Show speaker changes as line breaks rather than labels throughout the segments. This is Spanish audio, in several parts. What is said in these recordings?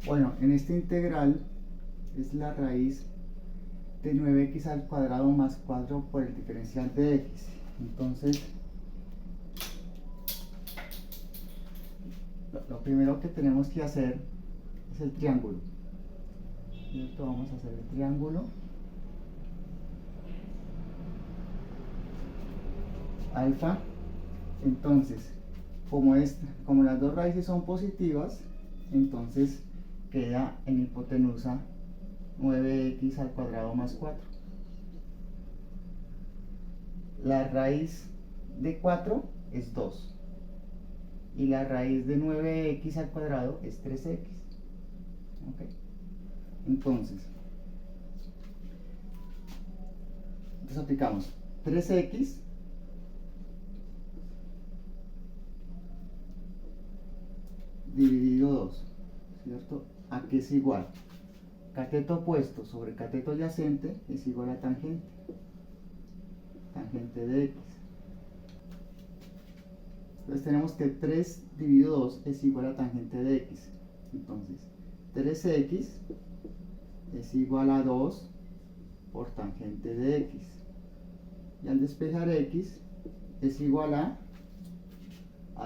Bueno, en este integral es la raíz de 9x al cuadrado más 4 por el diferencial de x. Entonces, lo primero que tenemos que hacer es el triángulo. ¿Cierto? Vamos a hacer el triángulo. Alfa. Entonces, como las dos raíces son positivas, entonces queda en hipotenusa 9x al cuadrado más 4. La raíz de 4 es 2 y la raíz de 9x al cuadrado es 3x. ¿Okay? Entonces aplicamos 3x dividido 2, ¿cierto? ¿A qué es igual? Cateto opuesto sobre cateto adyacente es igual a tangente de x. Entonces tenemos que 3 dividido 2 es igual a tangente de x. Entonces 3x es igual a 2 por tangente de x. Y al despejar x es igual a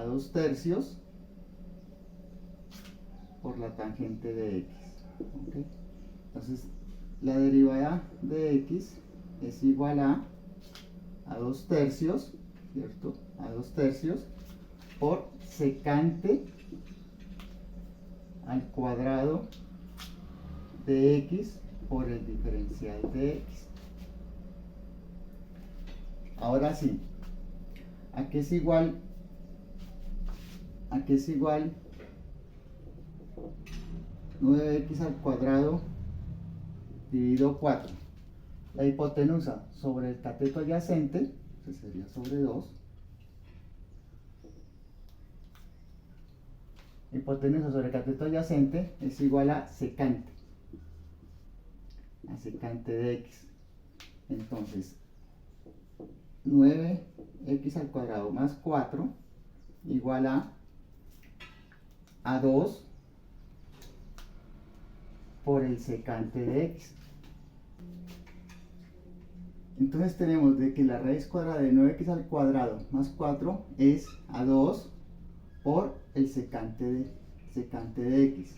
2 tercios por la tangente de x. ¿Okay? Entonces la derivada de x es igual a 2 tercios, ¿cierto? A 2 tercios por secante al cuadrado de x por el diferencial de x. Ahora sí, ¿a qué es igual? ¿A qué es igual 9x al cuadrado dividido 4? La hipotenusa sobre el cateto adyacente, que sería sobre 2. Hipotenusa sobre el cateto adyacente es igual a secante de x. Entonces, 9x al cuadrado más 4 igual a 2 por el secante de x. Entonces tenemos de que la raíz cuadrada de 9x al cuadrado más 4 es a 2 por el secante de x.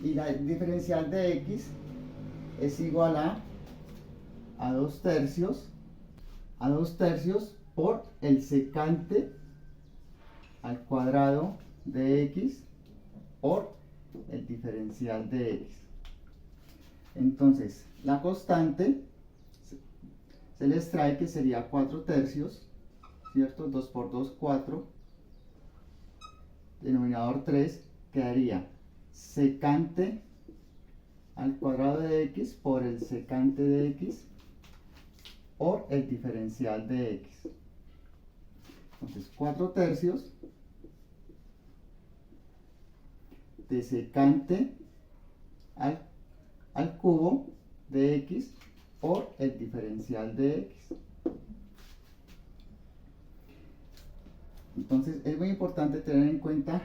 Y la diferencial de x es igual a 2 tercios por el secante al cuadrado de x por el diferencial de x. Entonces, la constante se les trae que sería 4 tercios, ¿cierto? 2 por 2, 4. Denominador 3 quedaría secante al cuadrado de x por el secante de x por el diferencial de x. Entonces 4 tercios de secante al cubo de x por el diferencial de x. Entonces es muy importante tener en cuenta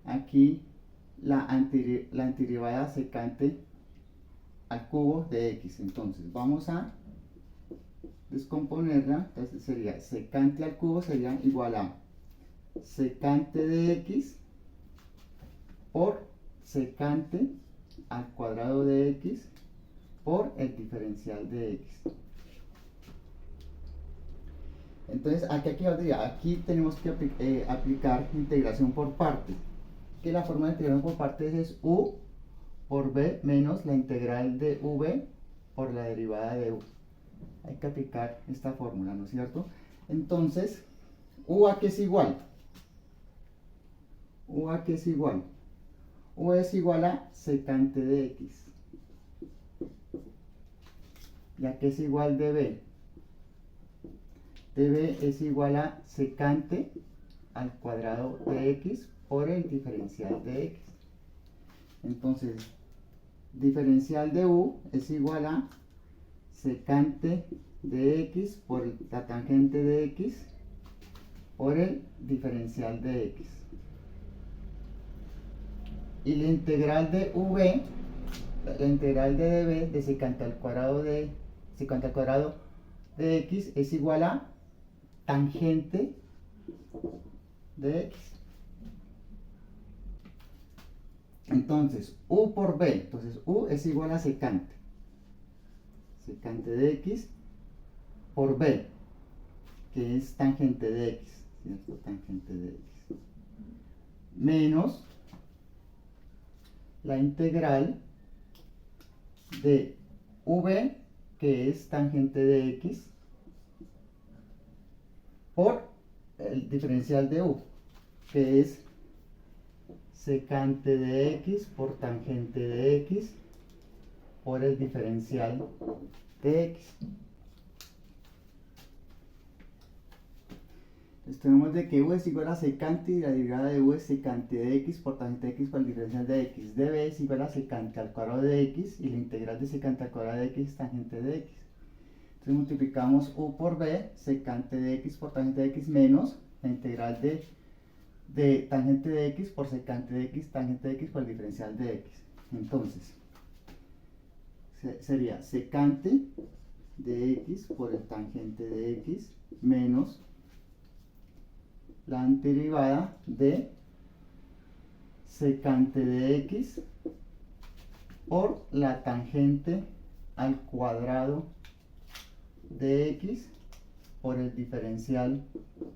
aquí la antiderivada secante al cubo de x. Entonces vamos a descomponerla. Entonces sería secante al cubo sería igual a secante de x por secante al cuadrado de x por el diferencial de x. Entonces aquí tenemos que aplicar integración por partes, que la forma de integración por partes es u por b menos la integral de v por la derivada de u. Hay que aplicar esta fórmula, ¿no es cierto? Entonces, u a qué es igual. U a qué es igual. U es igual a secante de x. ¿Y a qué es igual de b? db es igual a secante al cuadrado de x por el diferencial de x. Entonces, diferencial de u es igual a secante de x por la tangente de x por el diferencial de x. Y la integral de v, la integral de db de secante al cuadrado de x es igual a tangente de x. Entonces, u por b, entonces u es igual a secante de x por b, que es tangente de x, ¿cierto? Tangente de x. Menos la integral de v, que es tangente de x, por el diferencial de u, que es secante de x por tangente de x por el diferencial de x. Entonces tenemos de que u es igual a secante y la derivada de u es secante de x por tangente de x por el diferencial de x. db es igual a secante al cuadrado de x y la integral de secante al cuadrado de x es tangente de x. Entonces multiplicamos u por b, secante de x por tangente de x, menos la integral de tangente de x por secante de x, tangente de x por el diferencial de x. Entonces sería secante de x por el tangente de x menos la antiderivada de secante de x por la tangente al cuadrado de x por el diferencial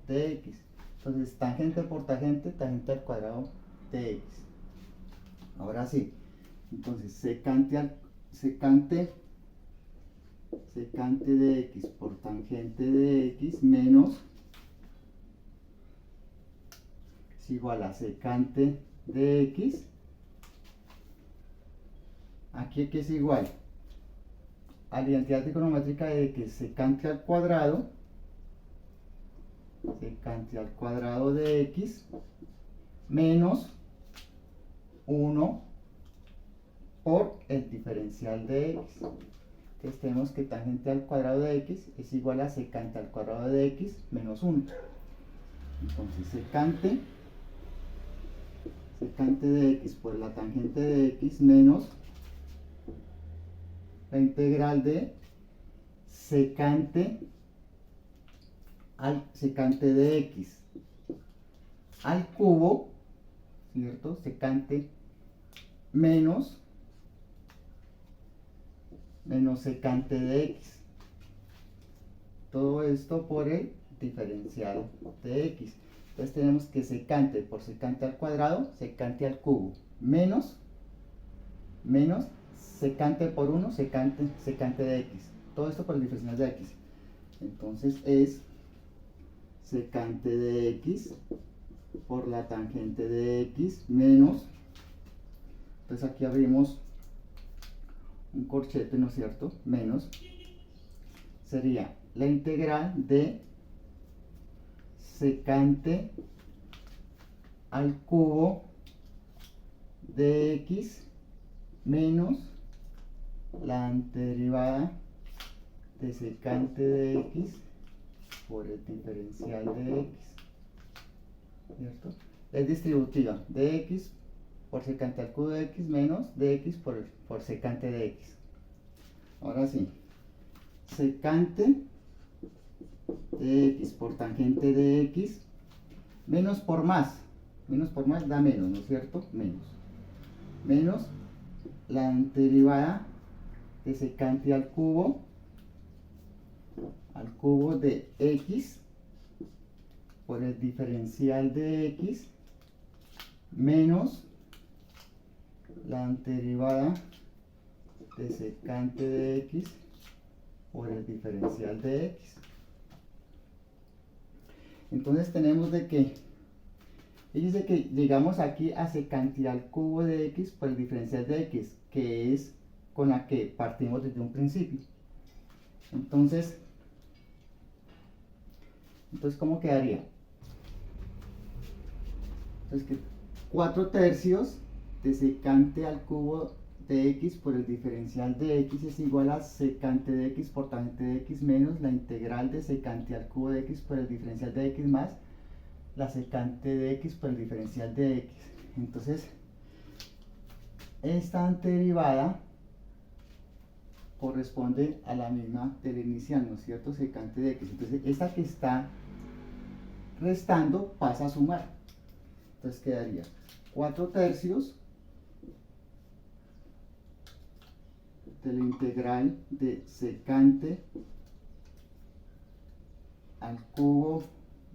de x. Entonces tangente por tangente, tangente al cuadrado de x. Ahora sí, entonces secante de x por tangente de x menos es igual a secante de x. Aquí que es igual a la identidad trigonométrica de que secante al cuadrado de x menos 1 por el diferencial de x. Entonces tenemos que tangente al cuadrado de x es igual a secante al cuadrado de x menos 1. Entonces secante de x por la tangente de x menos la integral de secante de x al cubo, ¿cierto? Secante menos secante de x. Todo esto por el diferencial de x. Entonces tenemos que secante por secante al cuadrado, secante al cubo, menos secante por 1, secante de x. Todo esto por el diferencial de x. Entonces es secante de x por la tangente de x menos, entonces aquí abrimos un corchete, ¿no es cierto? Menos, sería la integral de secante al cubo de x menos la antiderivada de secante de x por el diferencial de x, ¿cierto? Es distributiva de x por secante al cubo de x menos de x por secante de x. Ahora sí, secante de x por tangente de x, menos por más da menos, ¿no es cierto? Menos la antiderivada de secante al cubo de x por el diferencial de x menos la antiderivada de secante de x por el diferencial de x. Entonces tenemos de que, fíjense que llegamos aquí a secante al cubo de x por el diferencial de x, que es con la que partimos desde un principio. Entonces ¿cómo quedaría? Entonces, que 4/3 de secante al cubo de x por el diferencial de x es igual a secante de x por tangente de x menos la integral de secante al cubo de x por el diferencial de x más la secante de x por el diferencial de x. Entonces, esta anterderivada corresponde a la misma de la inicial, ¿no es cierto? Secante de x. Entonces, esta que está restando pasa a sumar. Entonces quedaría 4/3 de la integral de secante al cubo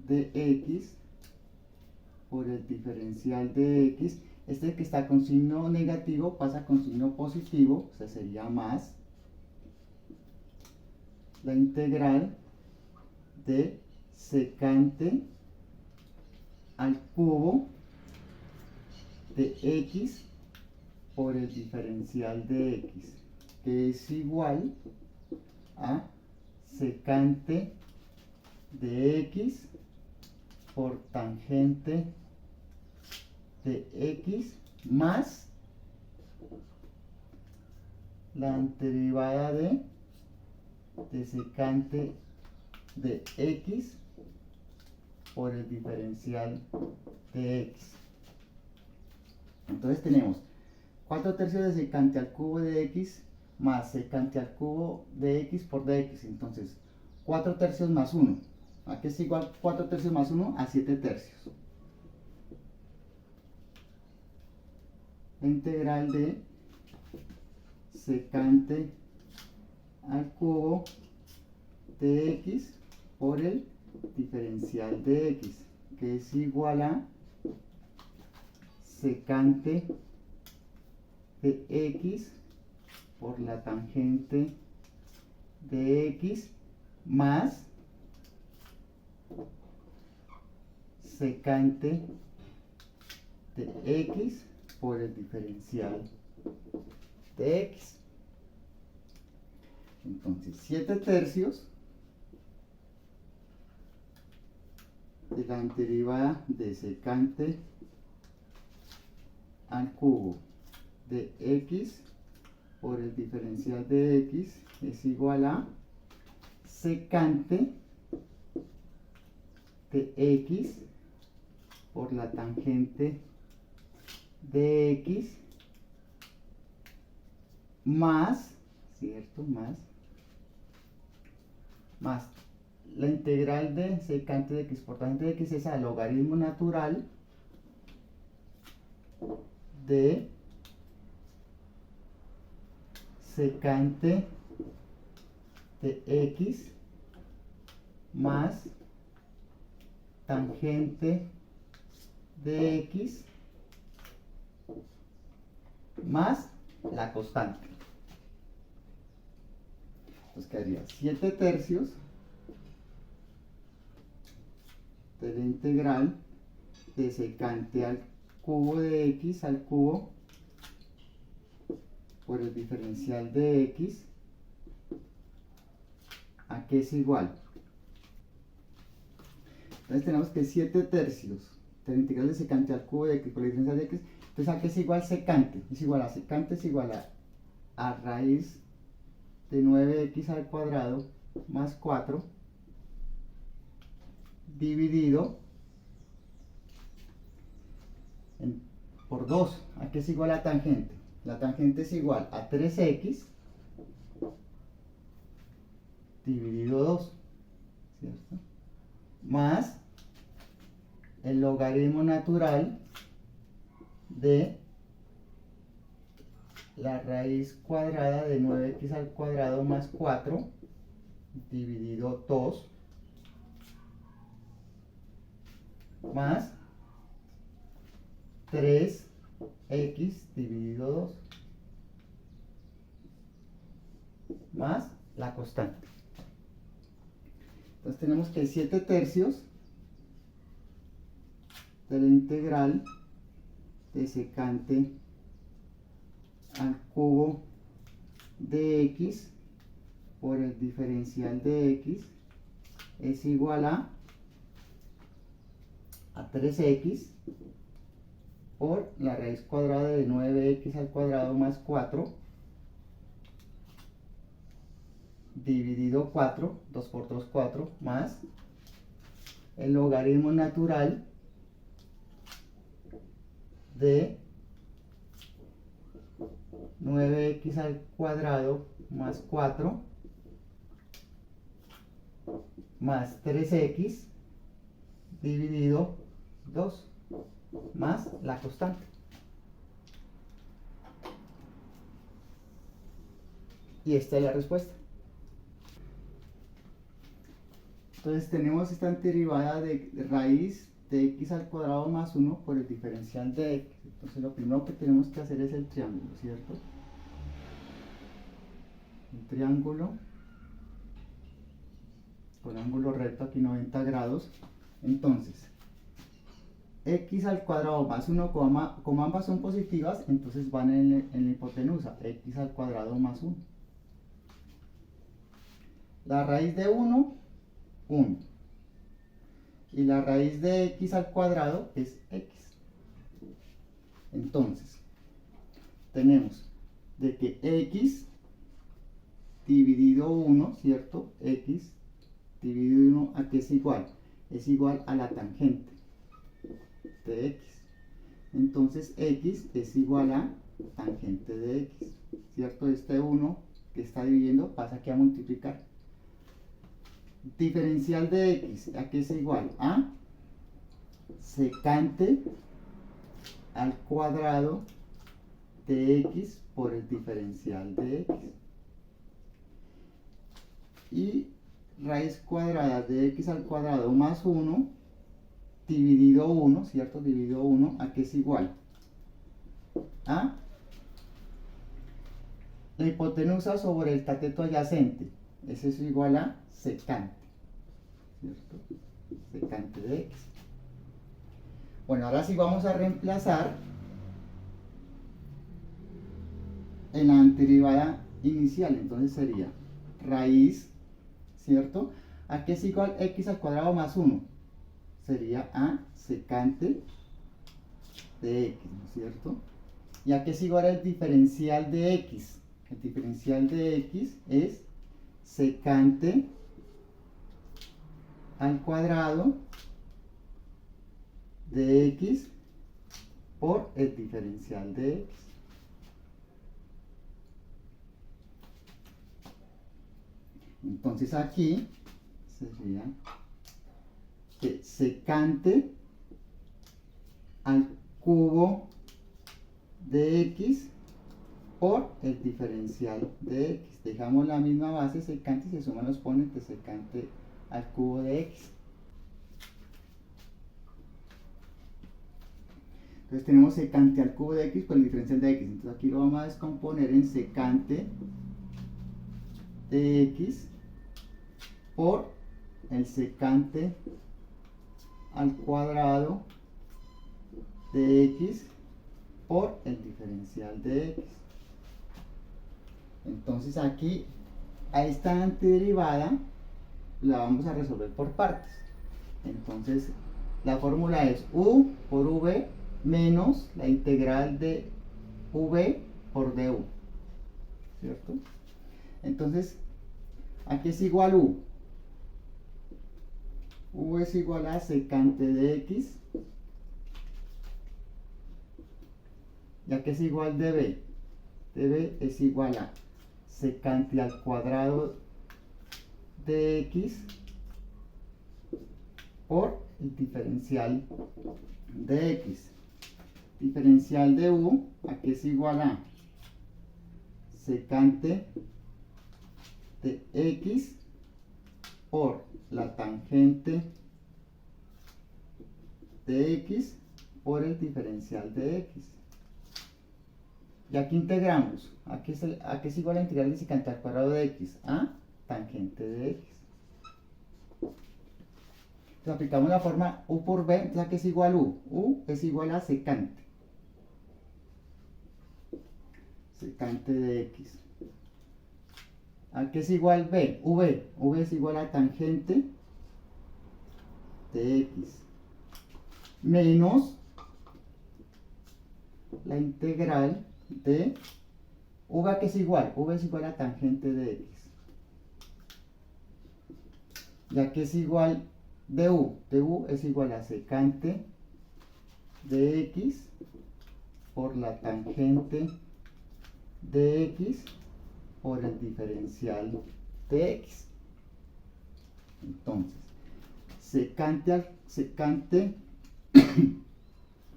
de x por el diferencial de x. Este que está con signo negativo pasa con signo positivo, o sea, sería más la integral de secante al cubo de x por el diferencial de x, que es igual a secante de x por tangente de x más la anterderivada de secante de x por el diferencial de x. Entonces tenemos 4/3 de secante al cubo de x más secante al cubo de x por dx. Entonces 4/3 más 1. ¿A qué es igual 4/3 más 1? A 7/3. La integral de secante al cubo de x por el diferencial de x, que es igual a secante de x por la tangente de x más secante de x por el diferencial de x. Entonces 7/3 de la anterderivada de secante al cubo de x por el diferencial de x es igual a secante de x por la tangente de x más, ¿cierto? Más la integral de secante de x por tangente de x es el logaritmo natural de secante de x más tangente de x más la constante. Entonces quedaría 7/3 de la integral de secante al cubo de x al cubo por el diferencial de x, ¿a qué es igual? Entonces tenemos que 7/3 de la integral de secante al cubo de x por el diferencial de x. Entonces, ¿a qué es igual secante? Es igual a secante es igual a raíz de 9x al cuadrado más 4 dividido por 2. ¿A qué es igual la tangente? La tangente es igual a 3x dividido 2, ¿cierto? Más el logaritmo natural de la raíz cuadrada de 9x al cuadrado más 4 dividido 2 más 3x dividido 2 más la constante. Entonces tenemos que 7/3 de la integral de secante al cubo de x por el diferencial de x es igual a 3x por la raíz cuadrada de 9x al cuadrado más 4 dividido 4, 2 por 2, 4, más el logaritmo natural de 9x al cuadrado más 4 más 3x dividido 2 más la constante. Y esta es la respuesta. Entonces tenemos esta antiderivada de raíz de x al cuadrado más 1 por el diferencial de x. Entonces lo primero que tenemos que hacer es el triángulo, ¿cierto? Un triángulo con ángulo recto aquí 90 grados. Entonces, x al cuadrado más 1, como ambas son positivas, entonces van en la hipotenusa, x al cuadrado más 1. La raíz de 1, 1. Y la raíz de x al cuadrado es x. Entonces, tenemos de que x dividido 1, ¿cierto? X dividido 1, ¿a qué es igual? Es igual a la tangente de x. Entonces, x es igual a tangente de x, ¿cierto? Este 1 que está dividiendo pasa aquí a multiplicar. Diferencial de x, ¿a qué es igual? A secante al cuadrado de x por el diferencial de x. Y raíz cuadrada de x al cuadrado más 1 dividido 1, ¿cierto? Dividido 1, ¿a qué es igual? A la hipotenusa sobre el cateto adyacente. Eso es igual a secante, ¿cierto? Secante de x. Bueno, ahora sí vamos a reemplazar en la antiderivada inicial. Entonces sería raíz, ¿cierto? ¿A qué es igual x al cuadrado más 1? Sería a secante de x, ¿no es cierto? ¿Y a qué es igual el diferencial de x? El diferencial de x es secante al cuadrado de x por el diferencial de x. Entonces aquí sería que secante al cubo de x por el diferencial de x. Dejamos la misma base secante y se suman los exponentes, secante al cubo de x. Entonces tenemos secante al cubo de x por el diferencial de x. Entonces aquí lo vamos a descomponer en secante de x por el secante al cuadrado de x por el diferencial de x. Entonces aquí a esta antiderivada la vamos a resolver por partes. Entonces la fórmula es u por v menos la integral de v por du, ¿cierto? Entonces aquí es igual u. U es igual a secante de x. ¿Y a qué es igual de b? De b es igual a secante al cuadrado de x por el diferencial de x. Diferencial de u, ¿a qué es igual a secante de x por la tangente de x por el diferencial de x? Y aquí integramos. ¿A qué es igual a la integral de secante al cuadrado de x? A tangente de x. Entonces aplicamos la forma u por b, entonces aquí es igual u. U es igual a secante. Secante de x. ¿A qué es igual b? V. V es igual a tangente de x. Menos la integral de v, ¿a qué es igual? V es igual a tangente de x. ¿Y a qué es igual de u? De u es igual a secante de x por la tangente de x por el diferencial de x. Entonces, secante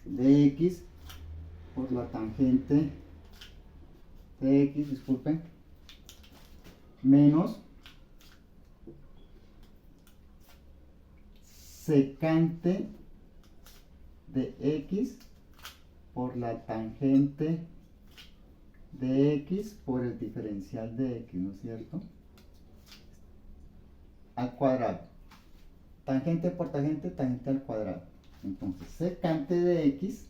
de x por la tangente de x, disculpen, menos secante de x por la tangente de x por el diferencial de x, ¿no es cierto? Al cuadrado. Tangente por tangente, tangente al cuadrado. Entonces, secante de x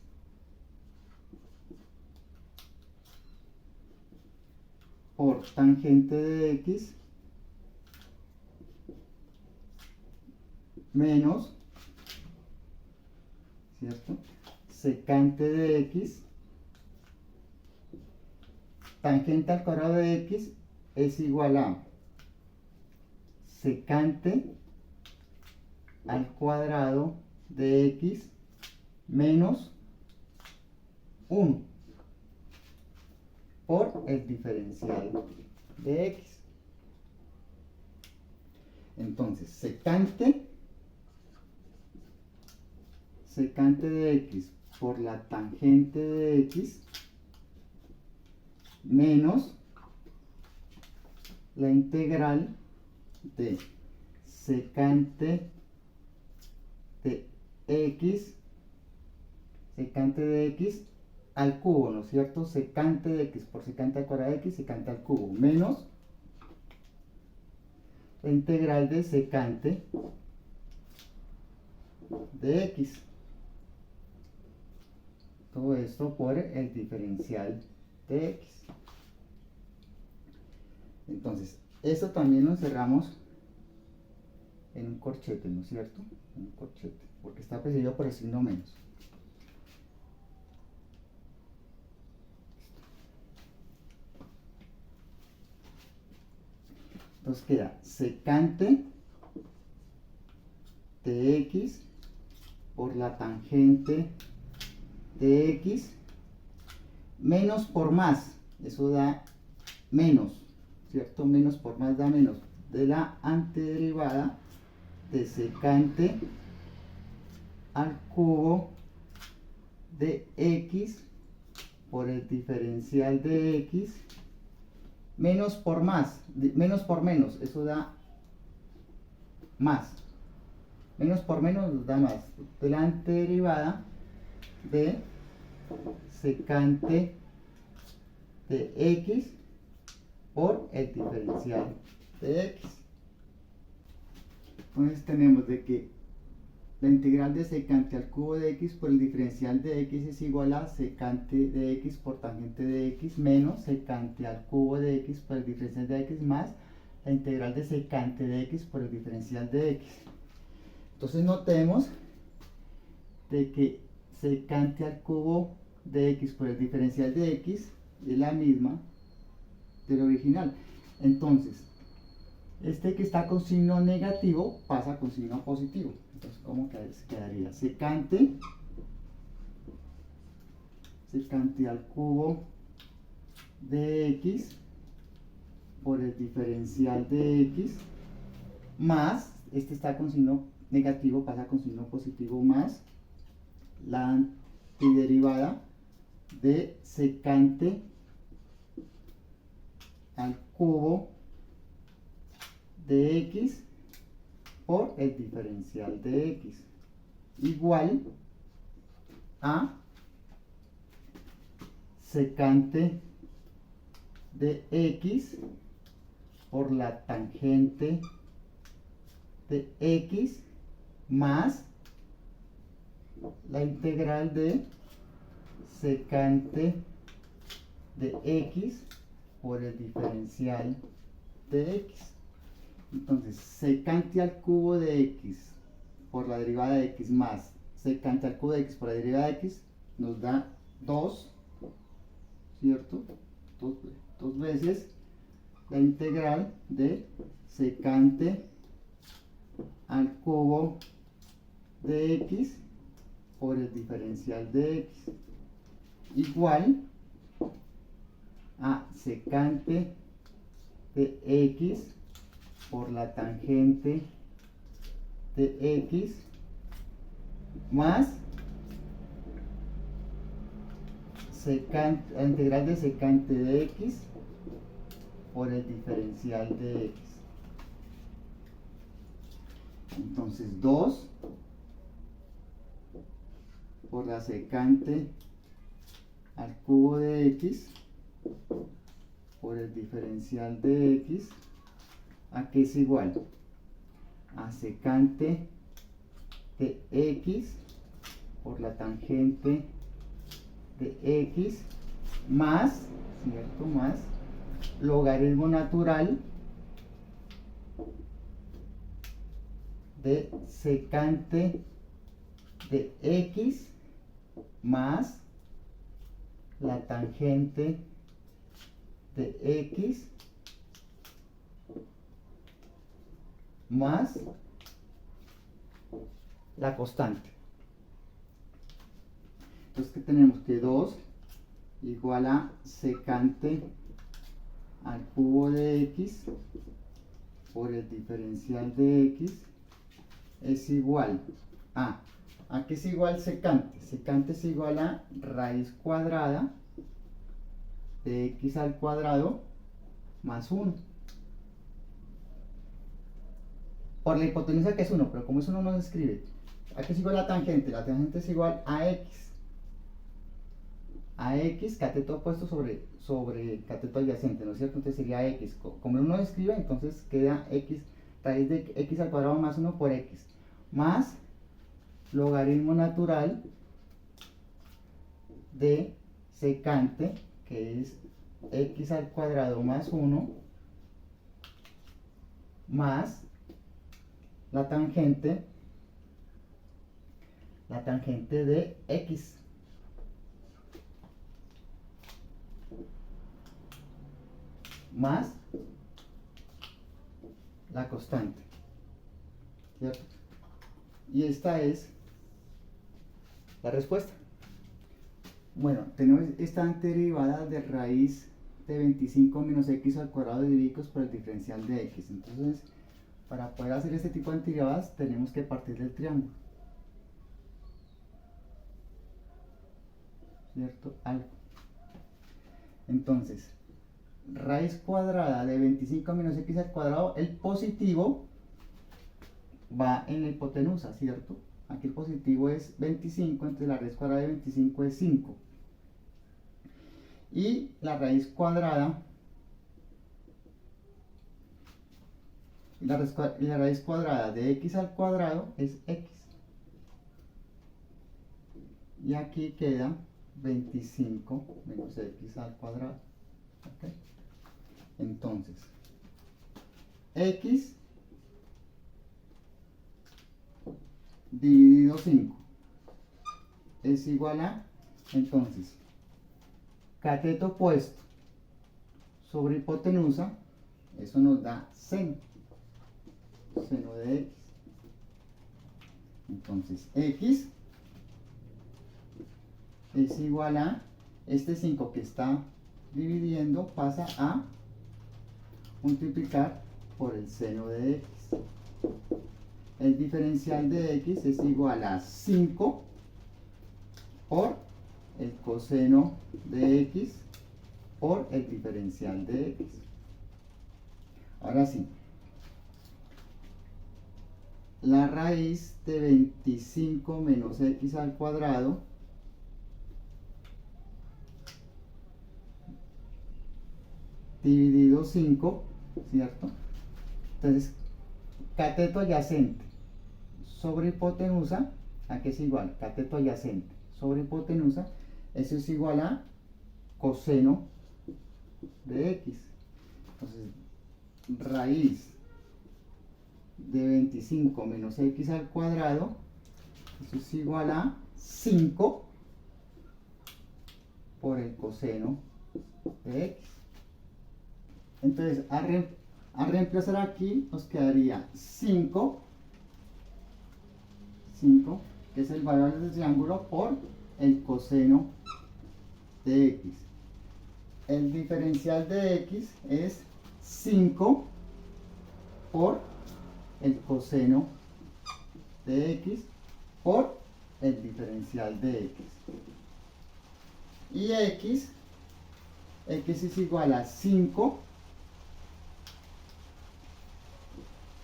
por tangente de x menos, ¿cierto? Secante de x, tangente al cuadrado de x es igual a secante al cuadrado de x menos 1 por el diferencial de x. Entonces, secante de x por la tangente de x menos la integral de secante de x al cubo, ¿no es cierto? Secante de x por secante al cuadrado de x, secante al cubo, menos la integral de secante de x. Todo esto por el diferencial de x. Entonces, esto también lo encerramos en un corchete, ¿no es cierto? En un corchete, porque está precedido por el signo menos. Entonces queda secante de x por la tangente de x menos por más, eso da menos, ¿cierto? Menos por más da menos, de la antederivada de secante al cubo de x por el diferencial de x menos por más, menos por menos, eso da más. Menos por menos nos da más. De la antederivada de secante de x por el diferencial de x. Entonces tenemos de que la integral de secante al cubo de x por el diferencial de x es igual a secante de x por tangente de x menos secante al cubo de x por el diferencial de x más la integral de secante de x por el diferencial de x. Entonces notemos de que secante al cubo de x por el diferencial de x es la misma del original. Entonces, este que está con signo negativo pasa con signo positivo. Entonces, ¿cómo quedaría? Secante al cubo de x por el diferencial de x más, este está con signo negativo, pasa con signo positivo, más la antiderivada de secante al cubo de x por el diferencial de x igual a secante de x por la tangente de x más la integral de secante de x por el diferencial de x. Entonces, secante al cubo de x por la derivada de x más secante al cubo de x por la derivada de x nos da 2, ¿cierto? Dos veces la integral de secante al cubo de x por el diferencial de x igual a secante de x por la tangente de x más la integral de secante de x por el diferencial de x. Entonces 2 por la secante al cubo de x por el diferencial de x, ¿a qué es igual? A secante de x por la tangente de x más, ¿cierto? Más logaritmo natural de secante de x más la tangente de x más la constante. Entonces, ¿qué tenemos? Que 2 igual a secante al cubo de x por el diferencial de x es igual ¿a qué es igual secante? Secante es igual a raíz cuadrada de x al cuadrado más 1. Por la hipotenusa, que es 1, pero como eso no se escribe. ¿A qué es igual la tangente? La tangente es igual a x. A x, cateto opuesto sobre cateto adyacente, ¿no es cierto? Entonces sería x. Como uno escribe, entonces queda x, raíz de x al cuadrado más 1 por x. Más logaritmo natural de secante, que es x al cuadrado más 1, más la tangente de x. Más la constante, ¿cierto? Y esta es la respuesta. Bueno, tenemos esta antiderivada de raíz de 25 menos x al cuadrado divididos por el diferencial de x. Entonces, para poder hacer este tipo de antiderivadas tenemos que partir del triángulo, ¿cierto? Algo. Entonces, raíz cuadrada de 25 menos x al cuadrado, el positivo va en la hipotenusa, ¿cierto? Aquí el positivo es 25, entonces la raíz cuadrada de 25 es 5. Y la raíz cuadrada de x al cuadrado es x. Y aquí queda 25 menos x al cuadrado. ¿Okay? Entonces, x dividido 5 es igual a, entonces, cateto opuesto sobre hipotenusa, eso nos da seno de x. Entonces, x es igual a, este 5 que está dividiendo pasa a multiplicar por el seno de x. El diferencial de x es igual a 5 por el coseno de x por el diferencial de x. Ahora sí, la raíz de 25 menos x al cuadrado dividido 5, ¿cierto? Entonces, cateto adyacente sobre hipotenusa, ¿a qué es igual? Cateto adyacente sobre hipotenusa, eso es igual a coseno de x. Entonces, raíz de 25 menos x al cuadrado, eso es igual a 5 por el coseno de x. Entonces, al reemplazar aquí, nos quedaría 5, que es el valor del triángulo, por el coseno de x. el diferencial de x es 5 por el coseno de x por el diferencial de x. Y x es igual a 5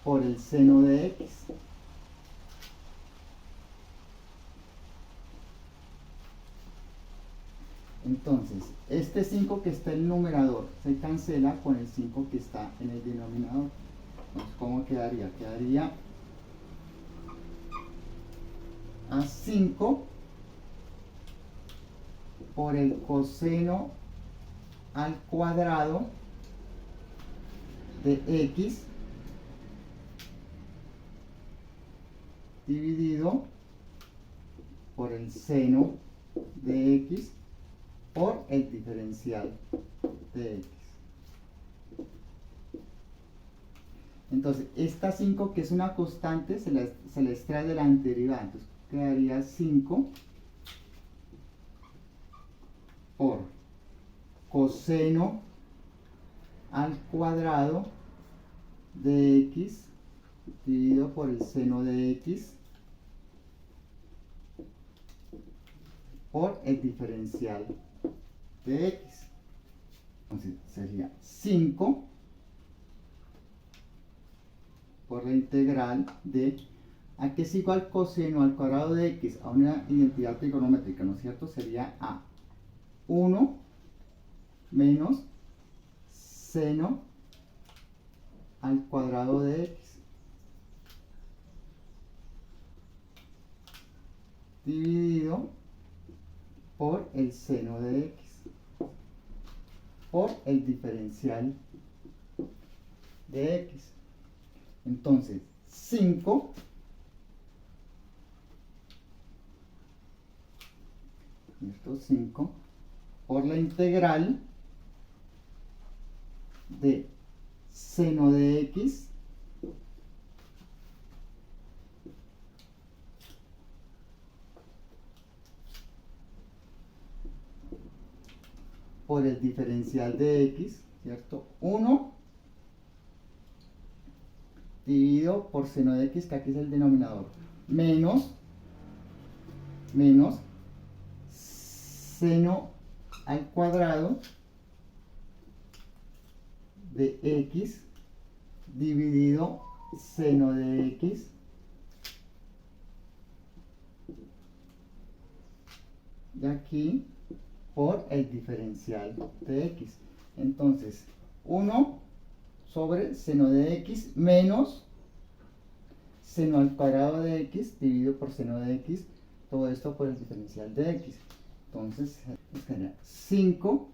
por el seno de x. Entonces, este 5 que está en el numerador se cancela con el 5 que está en el denominador. Entonces, ¿cómo quedaría? Quedaría a 5 por el coseno al cuadrado de x dividido por el seno de x por el diferencial de x. Entonces, esta 5 que es una constante se la extrae de la anterioridad. Entonces, quedaría 5 por coseno al cuadrado de x dividido por el seno de x por el diferencial de x. Entonces sería 5 por la integral de, ¿a qué es igual coseno al cuadrado de x? A una identidad trigonométrica, ¿no es cierto? Sería a 1 menos seno al cuadrado de x dividido por el seno de x por el diferencial de x. Entonces, 5 por la integral de seno de x por el diferencial de x, ¿cierto? 1 dividido por seno de x, que aquí es el denominador, menos seno al cuadrado de x dividido seno de x de aquí por el diferencial de x. Entonces, 1 sobre seno de x menos seno al cuadrado de x dividido por seno de x, todo esto por el diferencial de x. Entonces, sería 5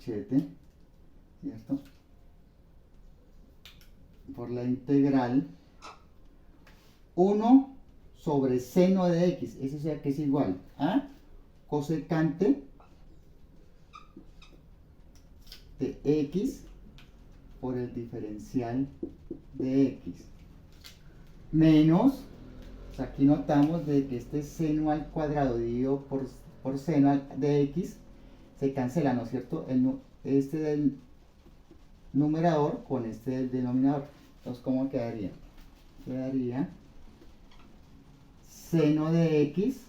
¿cierto? Por la integral 1 sobre seno de x, eso sea que es igual a cosecante de x por el diferencial de x menos, o sea, aquí notamos de que este seno al cuadrado dividido por seno de x se cancela, ¿no es cierto? Este del numerador con este del denominador. Entonces, ¿cómo quedaría? Quedaría seno de x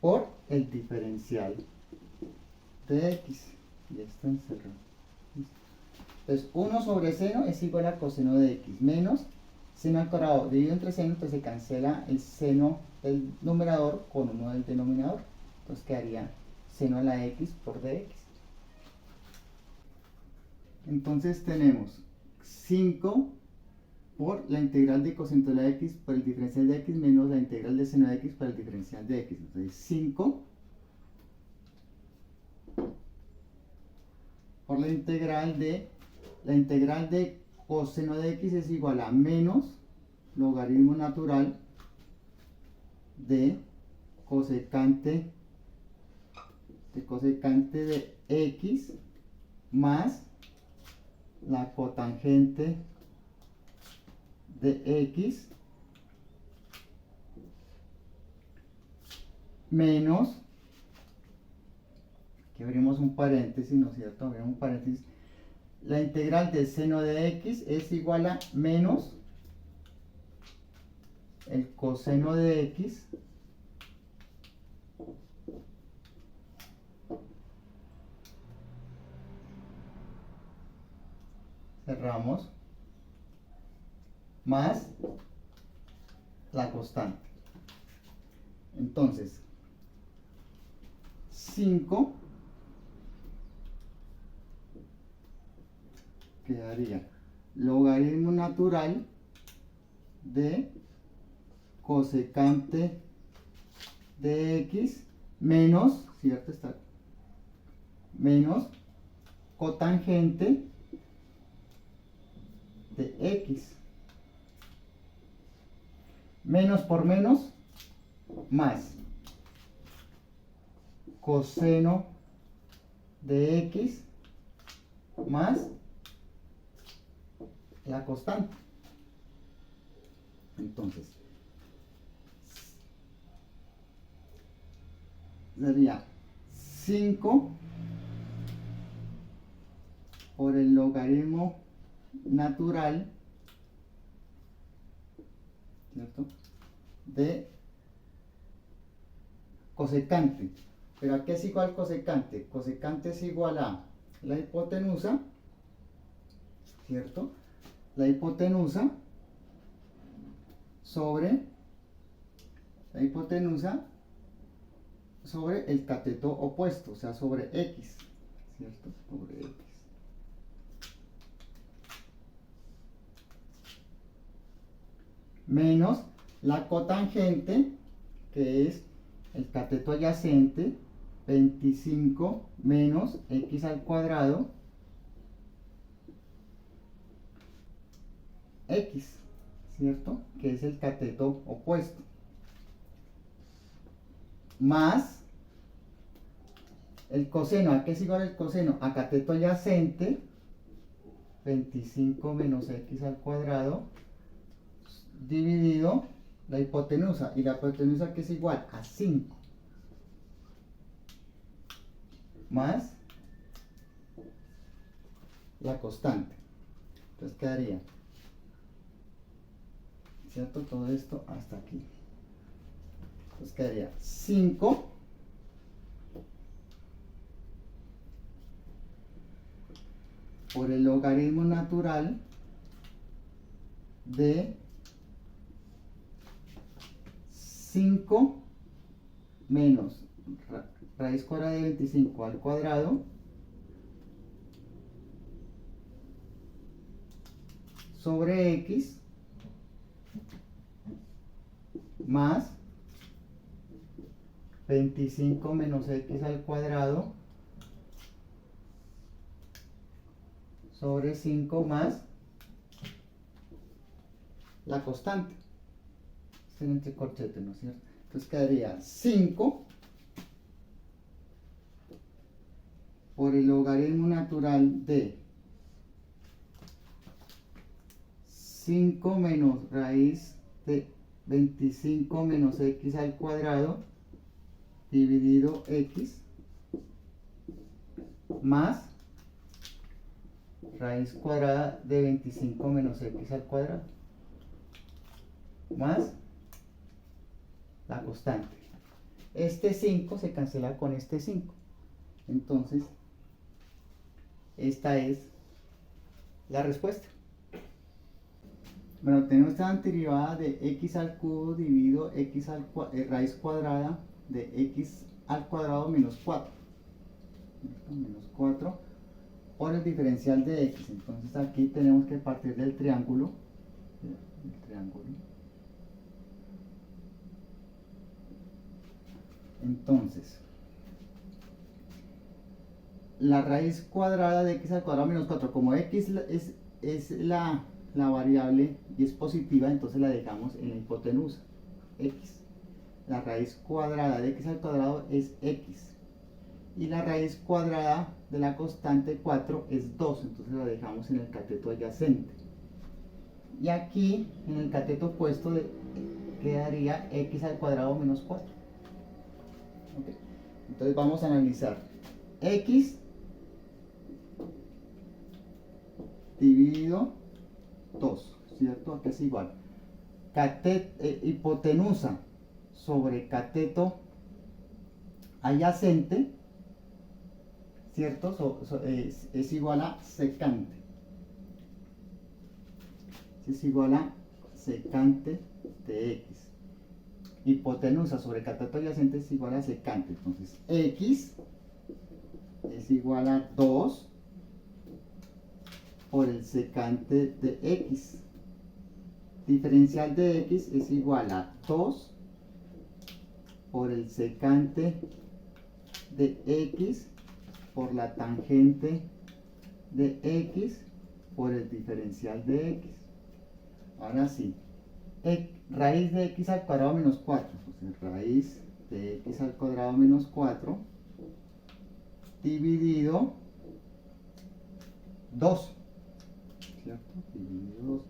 por el diferencial de x. Y esto encerrado. Entonces, 1 sobre seno es igual a coseno de x menos seno al cuadrado dividido entre seno, pues se cancela el seno del numerador con 1 del denominador. Entonces quedaría seno a la x por dx. Entonces tenemos 5 por la integral de coseno de la x por el diferencial de x menos la integral de seno de x por el diferencial de x. Entonces 5 por la integral de coseno de x es igual a menos logaritmo natural de cosecante de x más la cotangente de x menos, aquí abrimos un paréntesis, ¿no es cierto? Abrimos un paréntesis. La integral del seno de x es igual a menos el coseno de x cerramos más la constante. Entonces 5 quedaría logaritmo natural de cosecante de x menos, ¿cierto? Está menos cotangente de x. Menos por menos, más coseno de x más la constante. Entonces, sería 5 por el logaritmo natural, ¿cierto?, de cosecante. Pero ¿a qué es igual cosecante? Cosecante es igual a la hipotenusa, ¿cierto? La hipotenusa sobre el cateto opuesto, o sea, sobre x, ¿cierto? Sobre x. Menos la cotangente, que es el cateto adyacente, 25 menos x al cuadrado, x, ¿cierto? Que es el cateto opuesto. Más el coseno. ¿A qué es igual el coseno? A cateto adyacente, 25 menos x al cuadrado, dividido la hipotenusa. ¿Y la hipotenusa que es igual? A 5. Más la constante. Entonces quedaría, ¿cierto? Todo esto hasta aquí. Entonces quedaría 5 por el logaritmo natural de 5 menos raíz cuadrada de 25 al cuadrado sobre x más 25 menos x al cuadrado sobre 5 más la constante. Este es entre corchetes, ¿no es cierto? Entonces quedaría 5 por el logaritmo natural de 5 menos raíz de 25 menos x al cuadrado dividido x más raíz cuadrada de 25 menos x al cuadrado más la constante. Este 5 se cancela con este 5. Entonces, esta es la respuesta. Bueno, tenemos esta derivada de x al cubo dividido x al raíz cuadrada de x al cuadrado menos 4. Menos 4 por el diferencial de x. Entonces aquí tenemos que partir del triángulo. Entonces, la raíz cuadrada de x al cuadrado menos 4, como x es la variable y es positiva, entonces la dejamos en la hipotenusa, x. La raíz cuadrada de x al cuadrado es x. Y la raíz cuadrada de la constante 4 es 2, entonces la dejamos en el cateto adyacente. Y aquí, en el cateto opuesto, quedaría x al cuadrado menos 4. Ok. Entonces vamos a analizar x dividido 2, ¿cierto? Aquí es igual. Hipotenusa sobre cateto adyacente, ¿cierto? Es igual a secante. Es igual a secante de x. Hipotenusa sobre cateto adyacente es igual a secante. Entonces, x es igual a 2 por el secante de x. Diferencial de x es igual a 2 por el secante de x por la tangente de x por el diferencial de x. Ahora sí, raíz de x al cuadrado menos 4. Entonces, raíz de x al cuadrado menos 4 dividido 2. ¿Cierto? Dividido 2.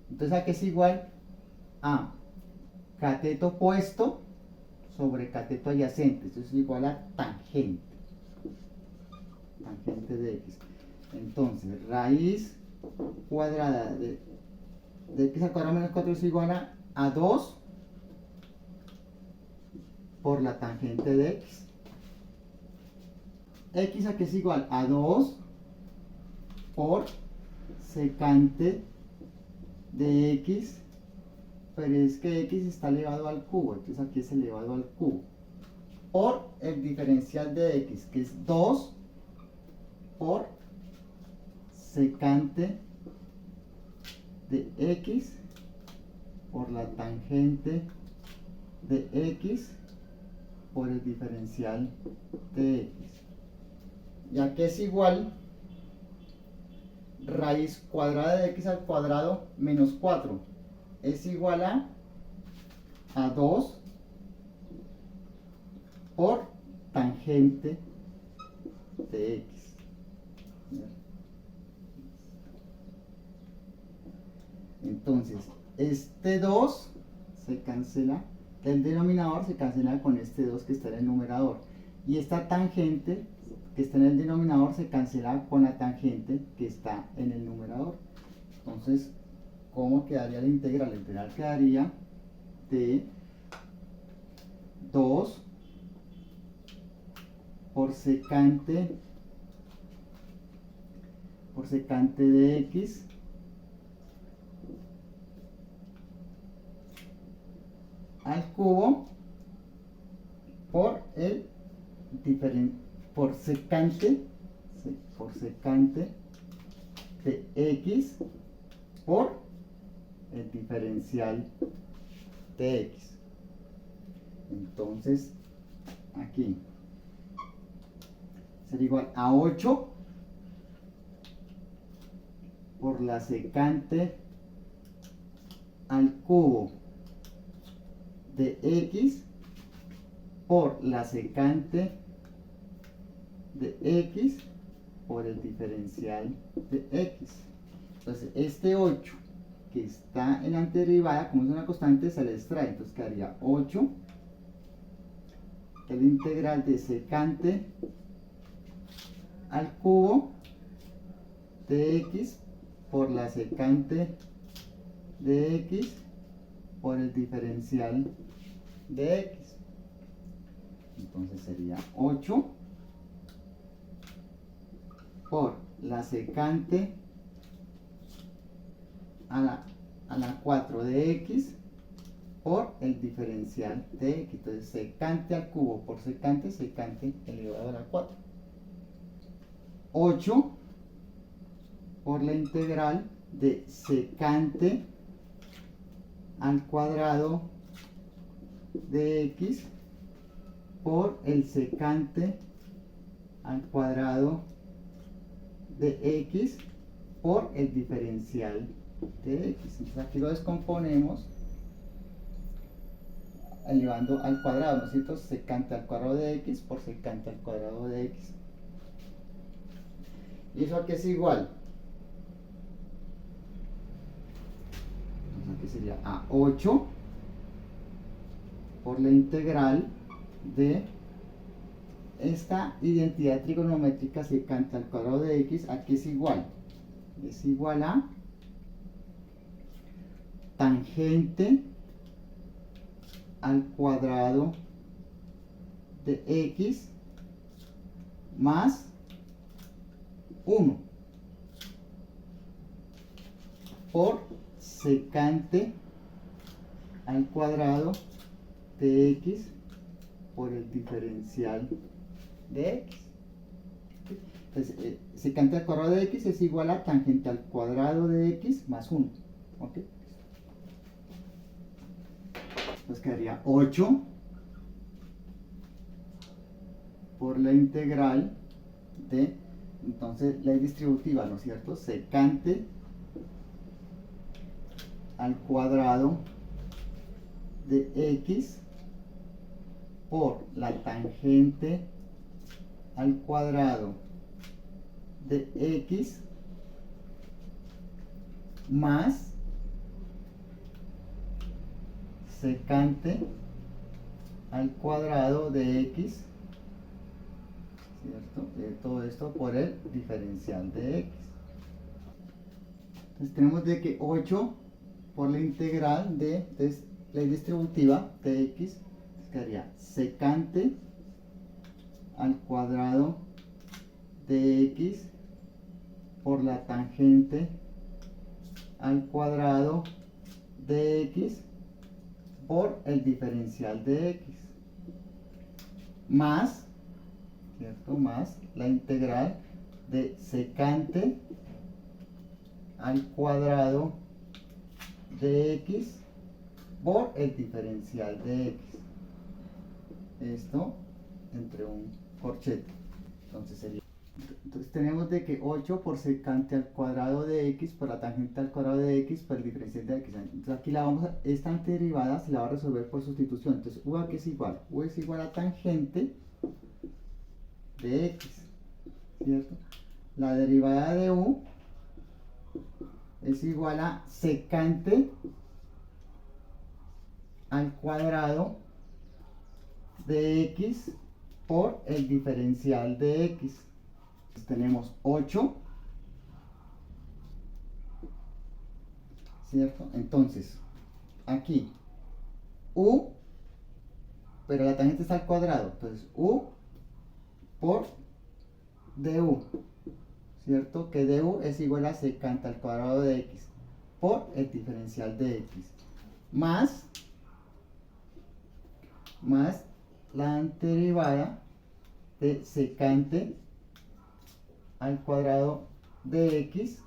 Entonces aquí es igual a cateto opuesto sobre cateto adyacente. Esto es igual a tangente. Tangente de x. Entonces, raíz cuadrada de x al cuadrado menos 4 es igual a 2 por la tangente de x. X aquí es igual a 2 por secante de x, pero es que x está elevado al cubo, entonces aquí es elevado al cubo, por el diferencial de x, que es 2 por secante de x por la tangente de x por el diferencial de x. Ya que es igual raíz cuadrada de x al cuadrado menos 4 es igual a 2 por tangente de x. Entonces, este 2 se cancela, el denominador se cancela con este 2 que está en el numerador. Y esta tangente que está en el denominador se cancela con la tangente que está en el numerador. Entonces, ¿cómo quedaría la integral? La integral quedaría de 2 por secante de x al cubo por el por secante de x por el diferencial de x. Entonces, aquí sería igual a 8 por la secante al cubo de x por la secante de x por el diferencial de x. Entonces, este 8 que está en la anterribada, como es una constante, se le extrae. Entonces quedaría 8, el integral de secante al cubo de x por la secante de x por el diferencial de x. Entonces sería 8 por la secante a la 4 de x por el diferencial de x. Entonces secante al cubo por secante elevado a la 4. 8 por la integral de secante al cuadrado de x por el secante al cuadrado de x por el diferencial de x. Entonces aquí lo descomponemos elevando al cuadrado, ¿no es cierto? Secante al cuadrado de x por secante al cuadrado de x. ¿Y eso aquí es igual? Entonces aquí sería a 8 por la integral de esta identidad trigonométrica secante al cuadrado de x, ¿a qué es igual? Es igual a tangente al cuadrado de x más 1 por secante al cuadrado de x por el diferencial de x. Entonces, secante al cuadrado de x es igual a tangente al cuadrado de x más 1. ¿Ok? Entonces quedaría 8 por la integral de, entonces, ley distributiva, ¿no es cierto? Secante al cuadrado de x por la tangente al cuadrado de x más secante al cuadrado de x, ¿cierto? Todo esto por el diferencial de x. Entonces tenemos de que 8 por la integral de, entonces, ley distributiva de x, quedaría secante al cuadrado de x por la tangente al cuadrado de x por el diferencial de x más, ¿cierto? Más la integral de secante al cuadrado de x por el diferencial de x. Esto entre un corchete. Entonces tenemos de que 8 por secante al cuadrado de x por la tangente al cuadrado de x por el diferencial de x. Entonces aquí esta antiderivada se la va a resolver por sustitución. Entonces u a qué es igual. U es igual a tangente de x, ¿cierto? La derivada de u es igual a secante al cuadrado de x por el diferencial de x. Entonces tenemos 8, ¿cierto? Entonces, aquí, u, pero la tangente está al cuadrado, entonces u por du, ¿cierto? Que du es igual a secante al cuadrado de x por el diferencial de x, más la antiderivada de secante al cuadrado de x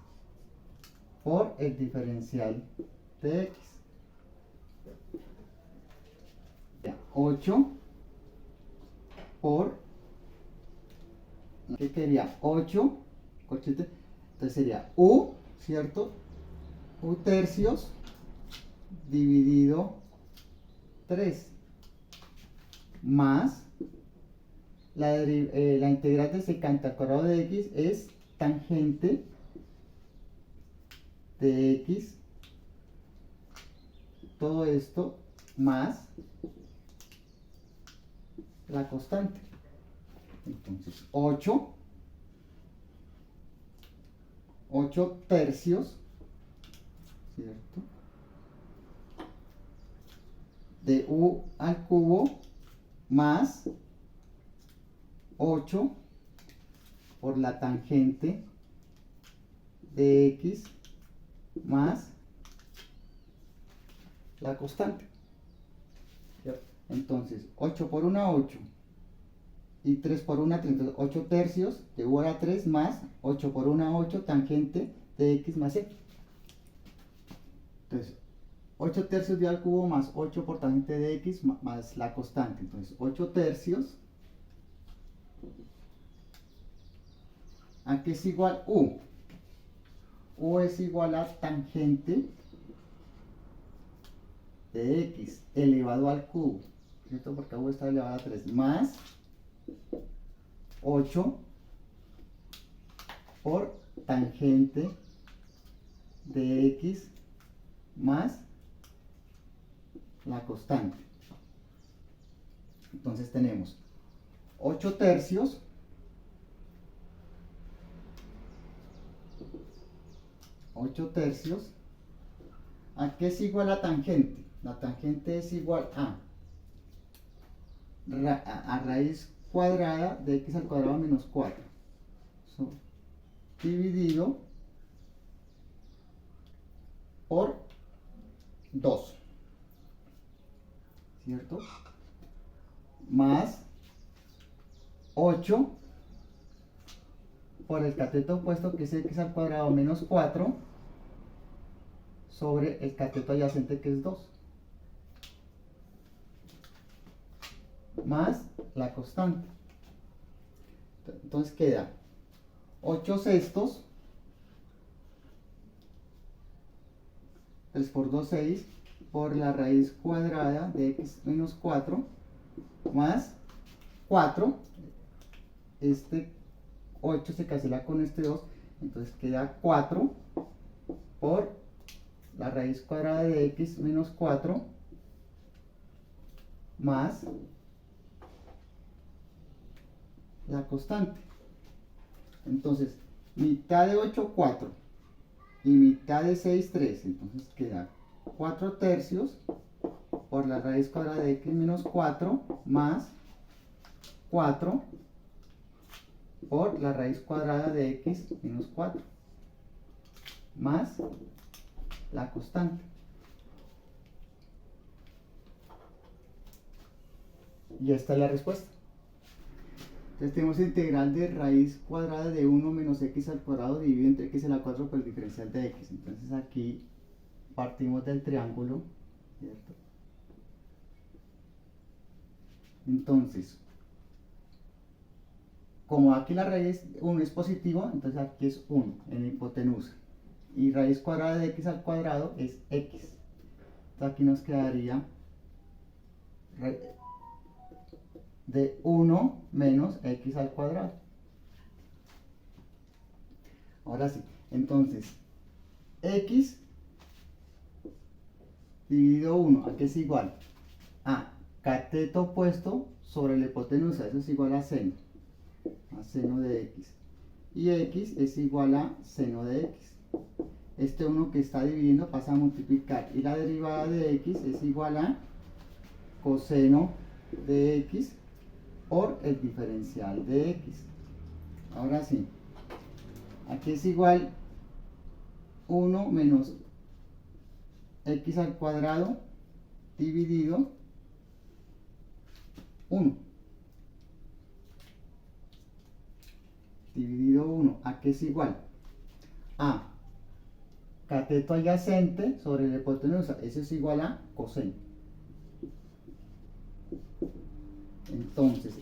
por el diferencial de x. 8 por, ¿qué quería? 8, corchete, entonces sería u, ¿cierto? U tercios dividido 3 más la integral de secante al cuadrado de x es tangente de x, todo esto más la constante. Entonces 8 tercios, ¿cierto? De u al cubo más 8 por la tangente de x más la constante. Entonces 8 por 1, 8 y 3 por 1, 3. Entonces 8 tercios de u a la 3 más 8 por 1, 8 tangente de x más x. Entonces 8 tercios de u al cubo más 8 por tangente de x más la constante. Entonces 8 tercios, ¿a qué es igual u? U es igual a tangente de x elevado al cubo, ¿cierto? Porque u está elevado a 3 más 8 por tangente de x más la constante. Entonces tenemos 8 tercios ¿a qué es igual la tangente? La tangente es igual a raíz cuadrada de x al cuadrado menos 4 dividido por 2, ¿cierto? Más 8 por el cateto opuesto, que es x al cuadrado menos 4 sobre el cateto adyacente, que es 2, más la constante. Entonces queda 8 sextos, 3 por 2, 6, por la raíz cuadrada de x menos 4, más 4, este 8 se cancela con este 2, entonces queda 4 por la raíz cuadrada de x menos 4, más la constante. Entonces, mitad de 8, 4, y mitad de 6, 3, entonces queda 4 tercios por la raíz cuadrada de x menos 4, más 4 por la raíz cuadrada de x menos 4, más la constante. Y esta es la respuesta. Entonces tenemos integral de raíz cuadrada de 1 menos x al cuadrado dividido entre x a la 4 por el diferencial de x. Entonces aquí partimos del triángulo, ¿cierto? Entonces, como aquí la raíz 1 es positivo, entonces aquí es 1 en la hipotenusa. Y raíz cuadrada de x al cuadrado es x. Entonces aquí nos quedaría de 1 menos x al cuadrado. Ahora sí, entonces x dividido 1, ¿a qué es igual? A cateto opuesto sobre la hipotenusa, eso es igual a seno de x. Y x es igual a seno de x. Este 1 que está dividiendo pasa a multiplicar. Y la derivada de x es igual a coseno de x por el diferencial de x. Ahora sí, aquí es igual 1 menos x al cuadrado dividido 1. Dividido 1, ¿a qué es igual? A cateto adyacente sobre la hipotenusa, eso es igual a coseno. Entonces,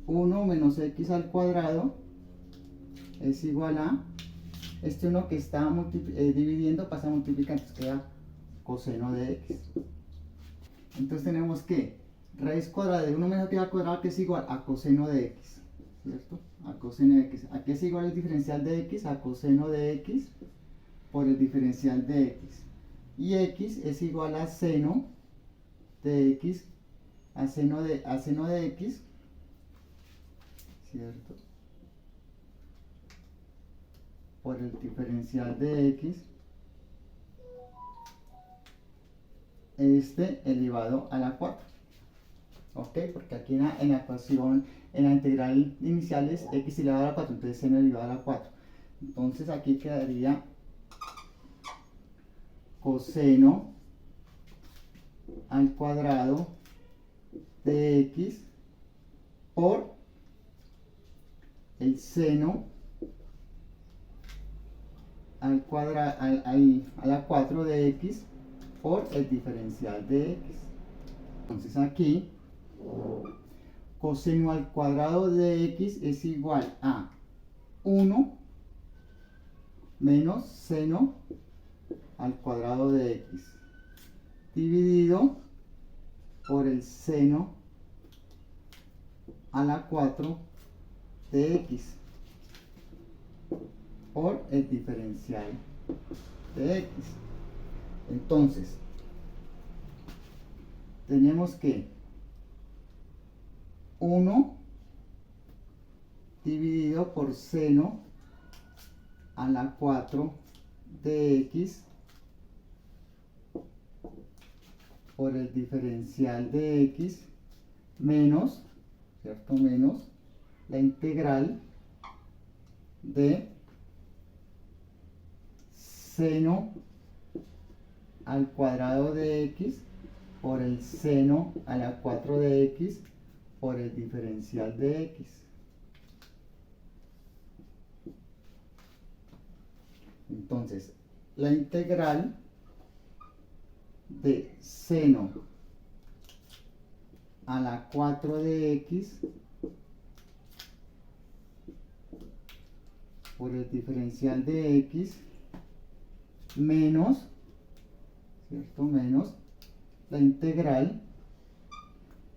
1 menos x al cuadrado es igual a, este 1 que está dividiendo pasa a multiplicar, entonces queda coseno de x. Entonces tenemos que raíz cuadrada de 1 menos x al cuadrado, que es igual a coseno de x, ¿cierto? A coseno de x. Aquí es igual el diferencial de x a coseno de x por el diferencial de x. Y x es igual a seno de x a seno de x, ¿cierto? Por el diferencial de x, elevado a la 4. ¿Ok? Porque aquí en la ecuación, en la integral inicial es x elevado a la 4, entonces seno elevado a la 4. Entonces aquí quedaría coseno al cuadrado de x por el seno al cuadrado a la 4 de x por el diferencial de x. Entonces aquí coseno al cuadrado de x es igual a 1 menos seno al cuadrado de x dividido por el seno a la 4 de x por el diferencial de x. Entonces tenemos que 1 dividido por seno a la 4 de x por el diferencial de x menos, ¿cierto? Menos la integral de seno al cuadrado de x por el seno a la 4 de x por el diferencial de x. Entonces, la integral de seno a la 4 de x por el diferencial de x menos, ¿cierto? Menos la integral.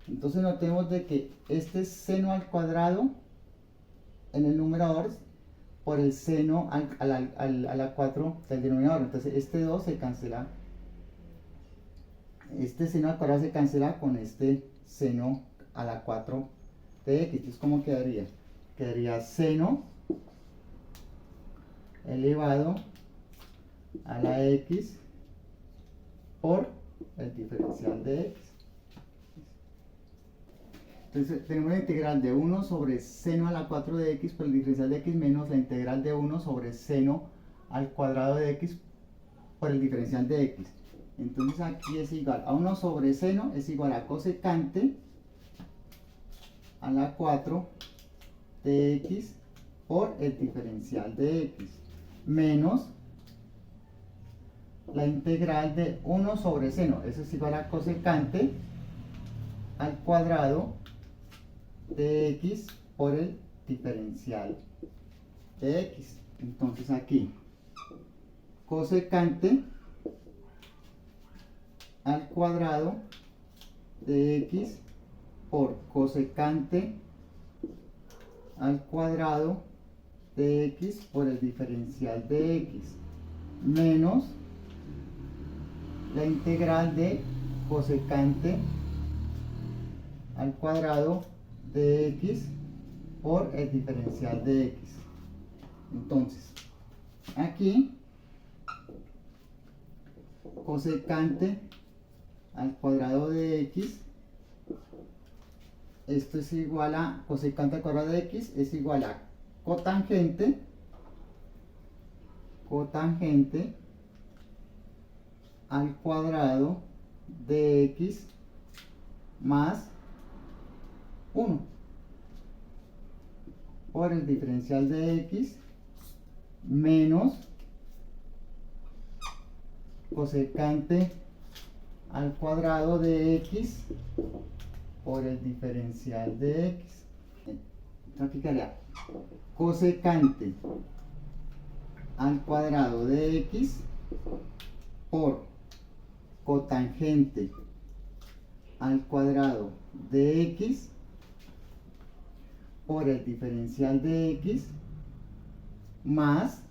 Entonces notemos de que este es seno al cuadrado en el numerador por el seno a la 4 del denominador. Entonces este 2 se cancela. Este seno al cuadrado se cancela con este seno a la 4 de x. Entonces, ¿cómo quedaría? Quedaría seno elevado a la x por el diferencial de x. Entonces tenemos la integral de 1 sobre seno a la 4 de x por el diferencial de x menos la integral de 1 sobre seno al cuadrado de x por el diferencial de x. Entonces aquí es igual a 1 sobre seno es igual a cosecante a la 4 de x por el diferencial de x menos la integral de 1 sobre seno, eso es igual a cosecante al cuadrado de x por el diferencial de x. Entonces aquí cosecante al cuadrado de x por cosecante al cuadrado de x por el diferencial de x menos la integral de cosecante al cuadrado de x por el diferencial de x. Entonces, aquí cosecante al cuadrado de x, esto es igual a cosecante al cuadrado de x es igual a cotangente al cuadrado de x más 1 por el diferencial de x menos cosecante al cuadrado de x por el diferencial de x. Aquí quedaría cosecante al cuadrado de x por cotangente al cuadrado de x por el diferencial de x más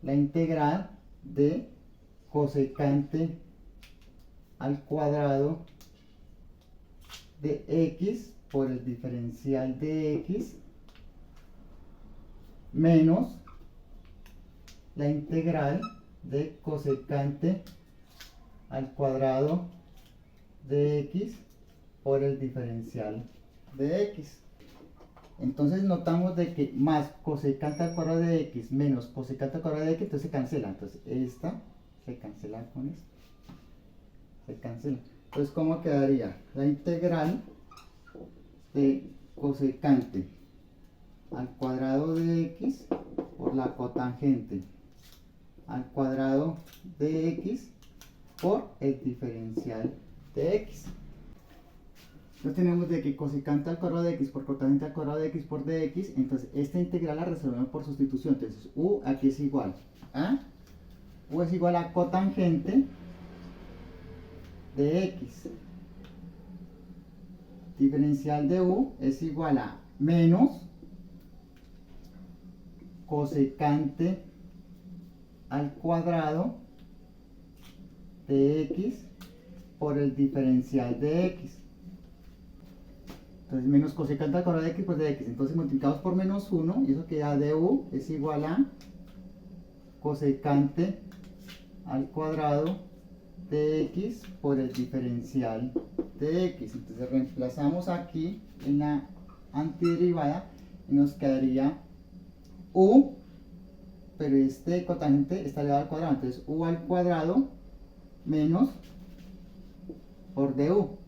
la integral de cosecante al cuadrado de x por el diferencial de x menos la integral de cosecante al cuadrado de x por el diferencial de x. Entonces notamos de que más cosecante al cuadrado de x menos cosecante al cuadrado de x, entonces se cancela. Entonces esta se cancela con esto. Se cancela. Entonces, ¿cómo quedaría? La integral de cosecante al cuadrado de x por la cotangente al cuadrado de x por el diferencial de x. Entonces tenemos de que cosecante al cuadrado de x por cotangente al cuadrado de x por dx, entonces esta integral la resolvemos por sustitución. Entonces u aquí es igual a u es igual a cotangente de x. Diferencial de u es igual a menos cosecante al cuadrado de x por el diferencial de x. Entonces menos cosecante al cuadrado de x, pues de x. Entonces multiplicamos por menos 1 y eso queda de u es igual a cosecante al cuadrado de x por el diferencial de x. Entonces reemplazamos aquí en la antiderivada y nos quedaría u, pero este cotangente está elevado al cuadrado, entonces u al cuadrado menos por du.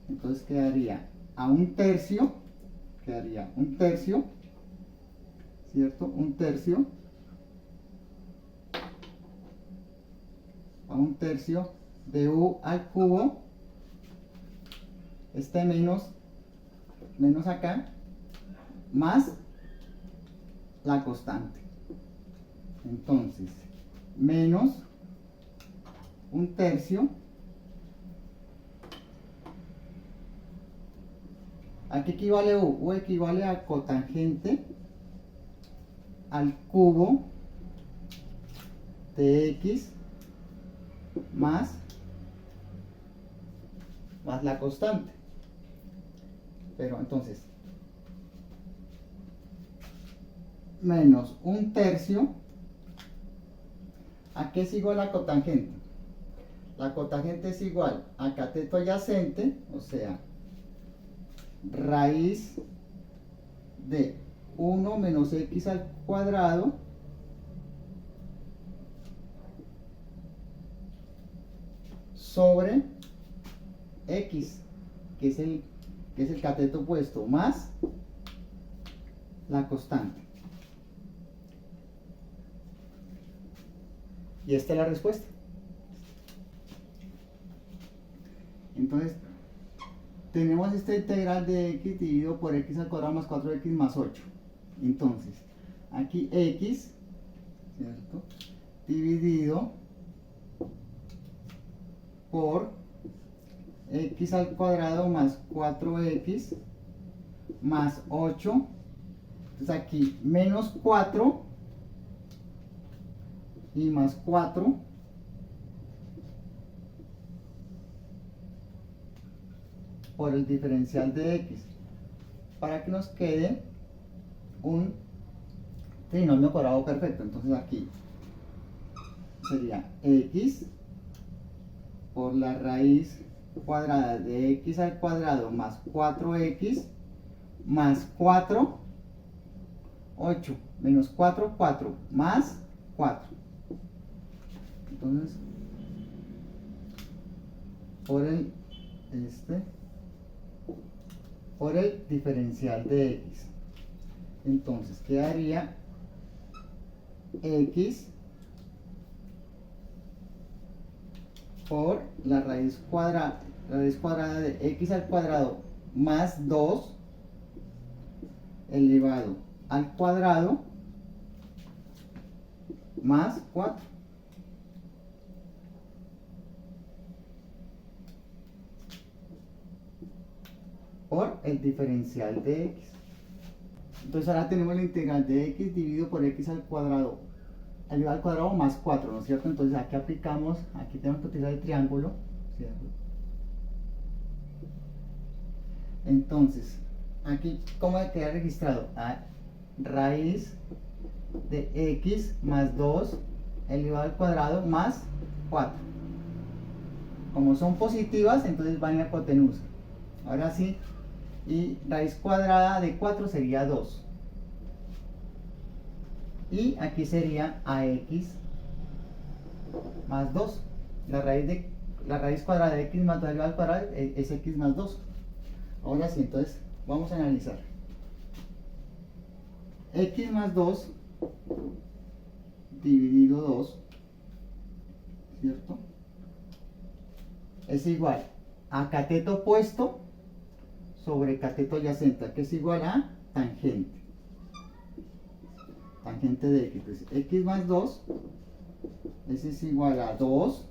Entonces quedaría a un tercio, ¿cierto? Un tercio a un tercio de u al cubo, este menos acá, más la constante. Entonces, menos un tercio. ¿A qué equivale u? U equivale a cotangente al cubo de x más la constante. Pero entonces, menos un tercio. ¿A qué es igual la cotangente? La cotangente es igual a cateto adyacente, o sea, raíz de 1 menos x al cuadrado sobre x, que es el cateto opuesto, más la constante. Y esta es la respuesta. Entonces, tenemos esta integral de x dividido por x al cuadrado más 4x más 8. Entonces, aquí x, ¿cierto? Dividido por x al cuadrado más 4x más 8. Entonces aquí menos 4 y más 4 por el diferencial de x, para que nos quede un trinomio cuadrado perfecto. Entonces aquí sería x por la raíz cuadrada de x al cuadrado más 4x más 4, 8, menos 4, 4, más 4. Entonces, por el diferencial de x. Entonces quedaría x por la raíz cuadrada de x al cuadrado más 2 elevado al cuadrado más 4. Por el diferencial de x. Entonces ahora tenemos la integral de x dividido por x al cuadrado elevado al cuadrado más 4, ¿no es cierto? Entonces aquí aplicamos, aquí tenemos que utilizar el triángulo, ¿cierto? Entonces, aquí, ¿cómo queda registrado? Raíz de x más 2 elevado al cuadrado más 4. Como son positivas, entonces van a la hipotenusa. Ahora sí, y raíz cuadrada de 4 sería 2. Y aquí sería ax más 2. La raíz cuadrada de x más 2 elevado al cuadrado es x más 2. Ahora sí, entonces vamos a analizar. X más 2 dividido 2, ¿cierto? Es igual a cateto opuesto sobre cateto adyacente, que es igual a tangente. Tangente de x. Entonces, x más 2, ese es igual a 2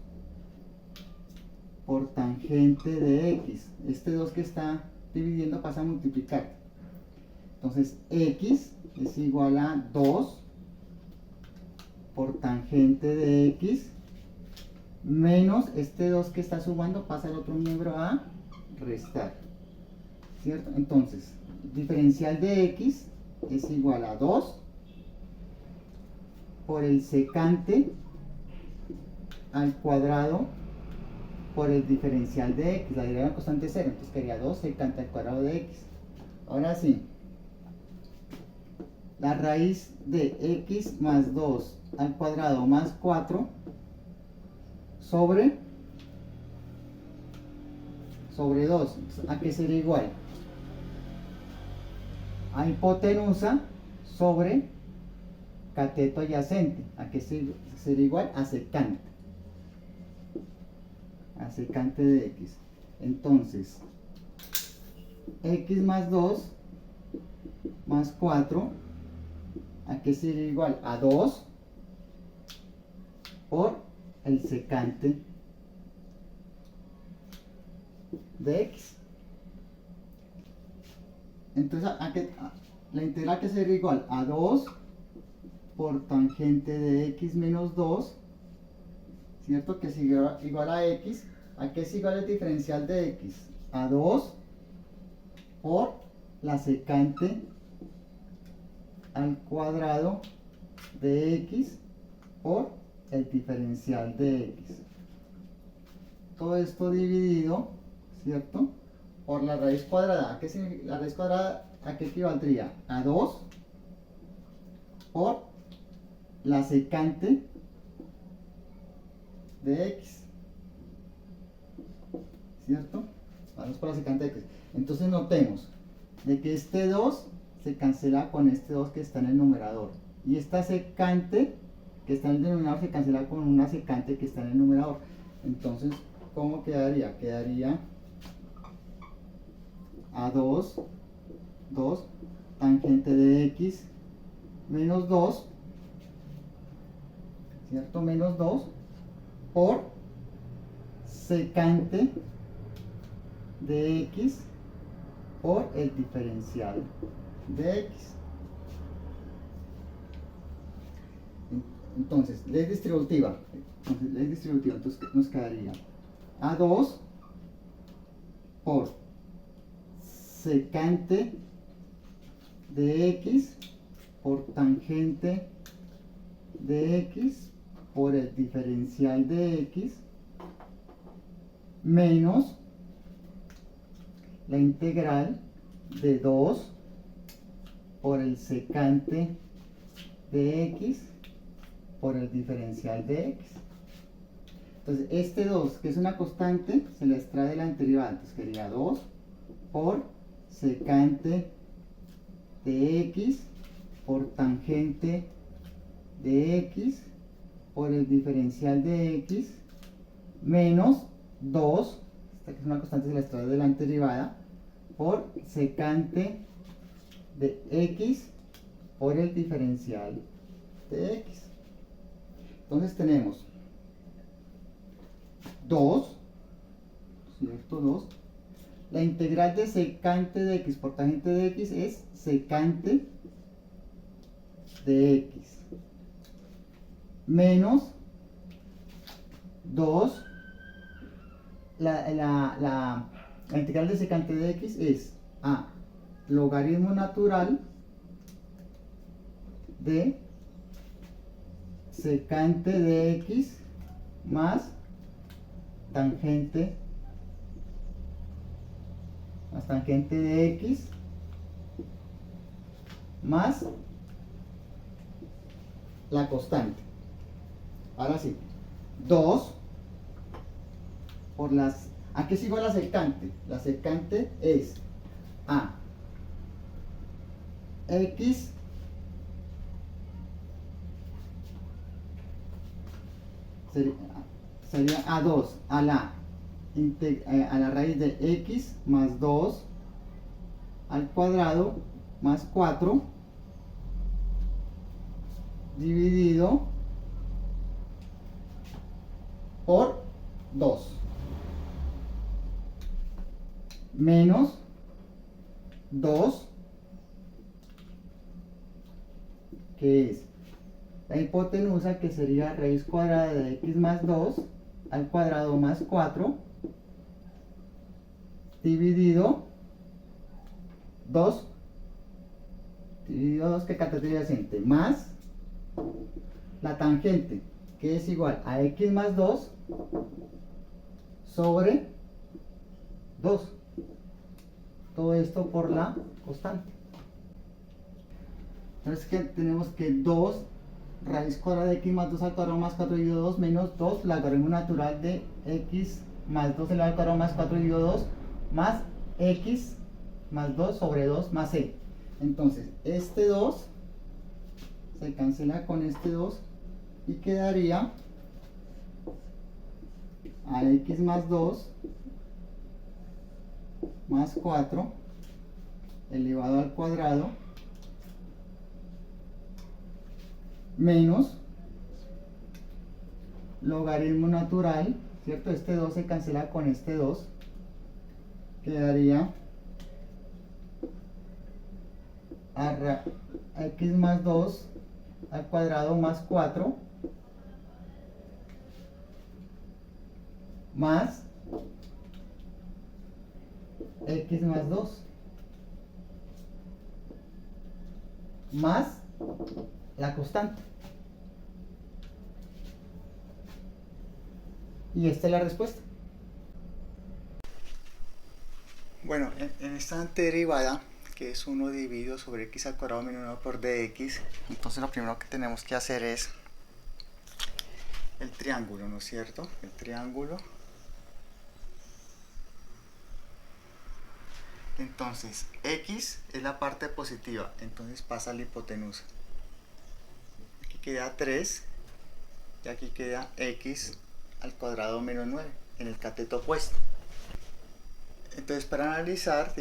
por tangente de x. Este 2 que está dividiendo pasa a multiplicar. Entonces, x es igual a 2 por tangente de x menos este 2 que está sumando pasa al otro miembro a restar. ¿cierto? Entonces, diferencial de x es igual a 2 por el secante al cuadrado por el diferencial de x, la derivada constante 0, entonces quedaría 2 secante al cuadrado de x. Ahora sí, la raíz de x más 2 al cuadrado más 4 sobre 2, ¿a qué sería igual? A hipotenusa sobre cateto adyacente, ¿a qué sería igual? A secante de x. Entonces, x más 2 más 4, ¿a qué sería igual? A 2 por el secante de x. Entonces, la integral que sería igual a 2 por tangente de x menos 2, ¿cierto? Que es igual a x. ¿A qué es igual el diferencial de x? A 2 por la secante al cuadrado de x por el diferencial de x. Todo esto dividido, ¿cierto? Por la raíz cuadrada. ¿A qué significa? La raíz cuadrada, ¿a qué equivaldría? A 2 por la secante de x, ¿cierto? Vamos por la secante de x. Entonces notemos de que este 2 se cancela con este 2 que está en el numerador. Y esta secante que está en el denominador se cancela con una secante que está en el numerador. Entonces, ¿cómo quedaría? Quedaría a 2 tangente de x menos 2, ¿cierto? Menos 2 por secante de x por el diferencial de x. Entonces, ley distributiva. Entonces nos quedaría a 2 por secante de x por tangente de x por el diferencial de x menos la integral de 2 por el secante de x por el diferencial de x. Entonces, este 2, que es una constante, se le extrae de la derivada. Entonces, sería 2 por secante de x por tangente de x por el diferencial de x menos 2, esta que es una constante, se la extrae de la derivada, por secante de x por el diferencial de x. Entonces tenemos 2, ¿cierto? 2. La integral de secante de x por tangente de x es secante de x menos 2. La integral de secante de x es a logaritmo natural de secante de x más tangente de x más la constante. Ahora sí, 2 por las... ¿A qué es igual la secante? La secante es a x sería a 2 a la raíz de x más 2 al cuadrado más 4 dividido por 2 menos 2, que es la hipotenusa, que sería raíz cuadrada de x más 2 al cuadrado más 4 dividido 2 dividido 2, que cateto adyacente, más la tangente, que es igual a x más 2 sobre 2. Todo esto por la constante. Entonces que tenemos que 2 raíz cuadrada de x más 2 al cuadrado más 4 dividido 2 menos 2 logaritmo natural de x más 2 elevado al cuadrado más 4 dividido 2 más x más 2 sobre 2 más e. Entonces este 2 se cancela con este 2 y quedaría a x más 2 más 4 elevado al cuadrado menos logaritmo natural, ¿cierto? Este 2 se cancela con este 2, quedaría a x más 2 al cuadrado más 4 más x más 2 más la constante. Y esta es la respuesta. Bueno, en esta antiderivada, que es 1 dividido sobre x al cuadrado menos 1 por dx, entonces lo primero que tenemos que hacer es el triángulo, ¿no es cierto? El triángulo. Entonces, x es la parte positiva, entonces pasa a la hipotenusa. Aquí queda 3 y aquí queda x al cuadrado menos 9 en el cateto opuesto. Entonces, para analizar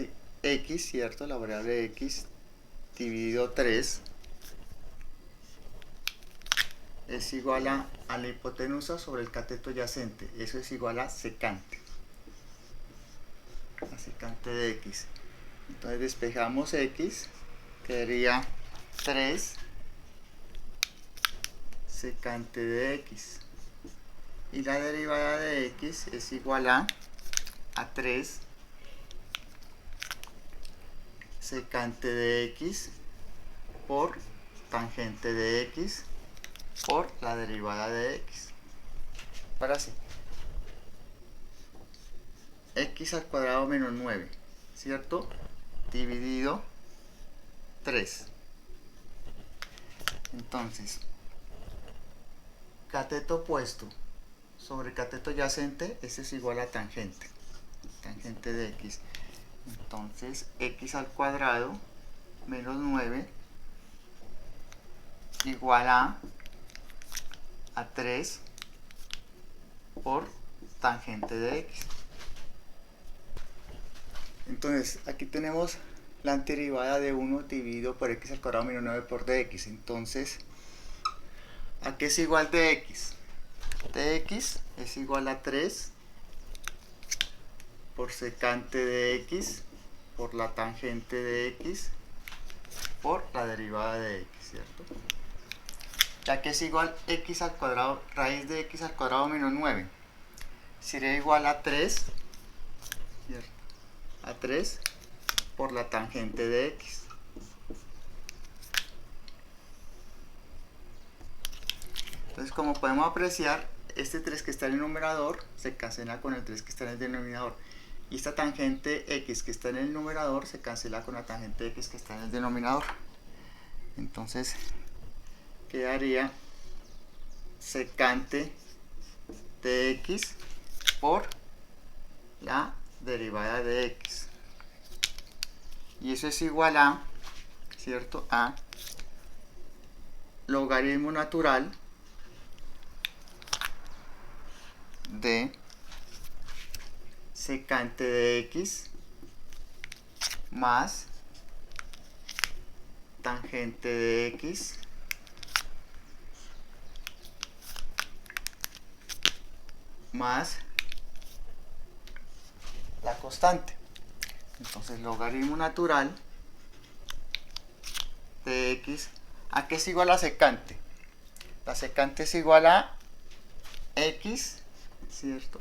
x, ¿cierto? La variable x dividido 3 es igual a la hipotenusa sobre el cateto adyacente. Eso es igual a secante. La secante de x. Entonces despejamos x, quedaría 3 secante de x. Y la derivada de x es igual a 3 secante de x por tangente de x por la derivada de x. Ahora sí, x al cuadrado menos 9, ¿cierto? Dividido 3. Entonces, cateto opuesto sobre cateto adyacente, ese es igual a tangente de x. Entonces, x al cuadrado menos 9 igual a 3 por tangente de x. Entonces, aquí tenemos la antiderivada de 1 dividido por x al cuadrado menos 9 por dx. Entonces, ¿a qué es igual dx? Dx es igual a 3 por secante de x por la tangente de x por la derivada de x, ¿cierto? Ya que es igual x al cuadrado, raíz de x al cuadrado menos 9 sería igual a 3, ¿cierto? A 3 por la tangente de x. Entonces, como podemos apreciar, este 3 que está en el numerador se cancela con el 3 que está en el denominador. Y esta tangente x que está en el numerador se cancela con la tangente x que está en el denominador. Entonces, quedaría secante de x por la derivada de x. Y eso es igual a, ¿cierto? A logaritmo natural de secante de x más tangente de x más la constante. Entonces, logaritmo natural de x, ¿a qué es igual a secante? La secante es igual a x, ¿cierto?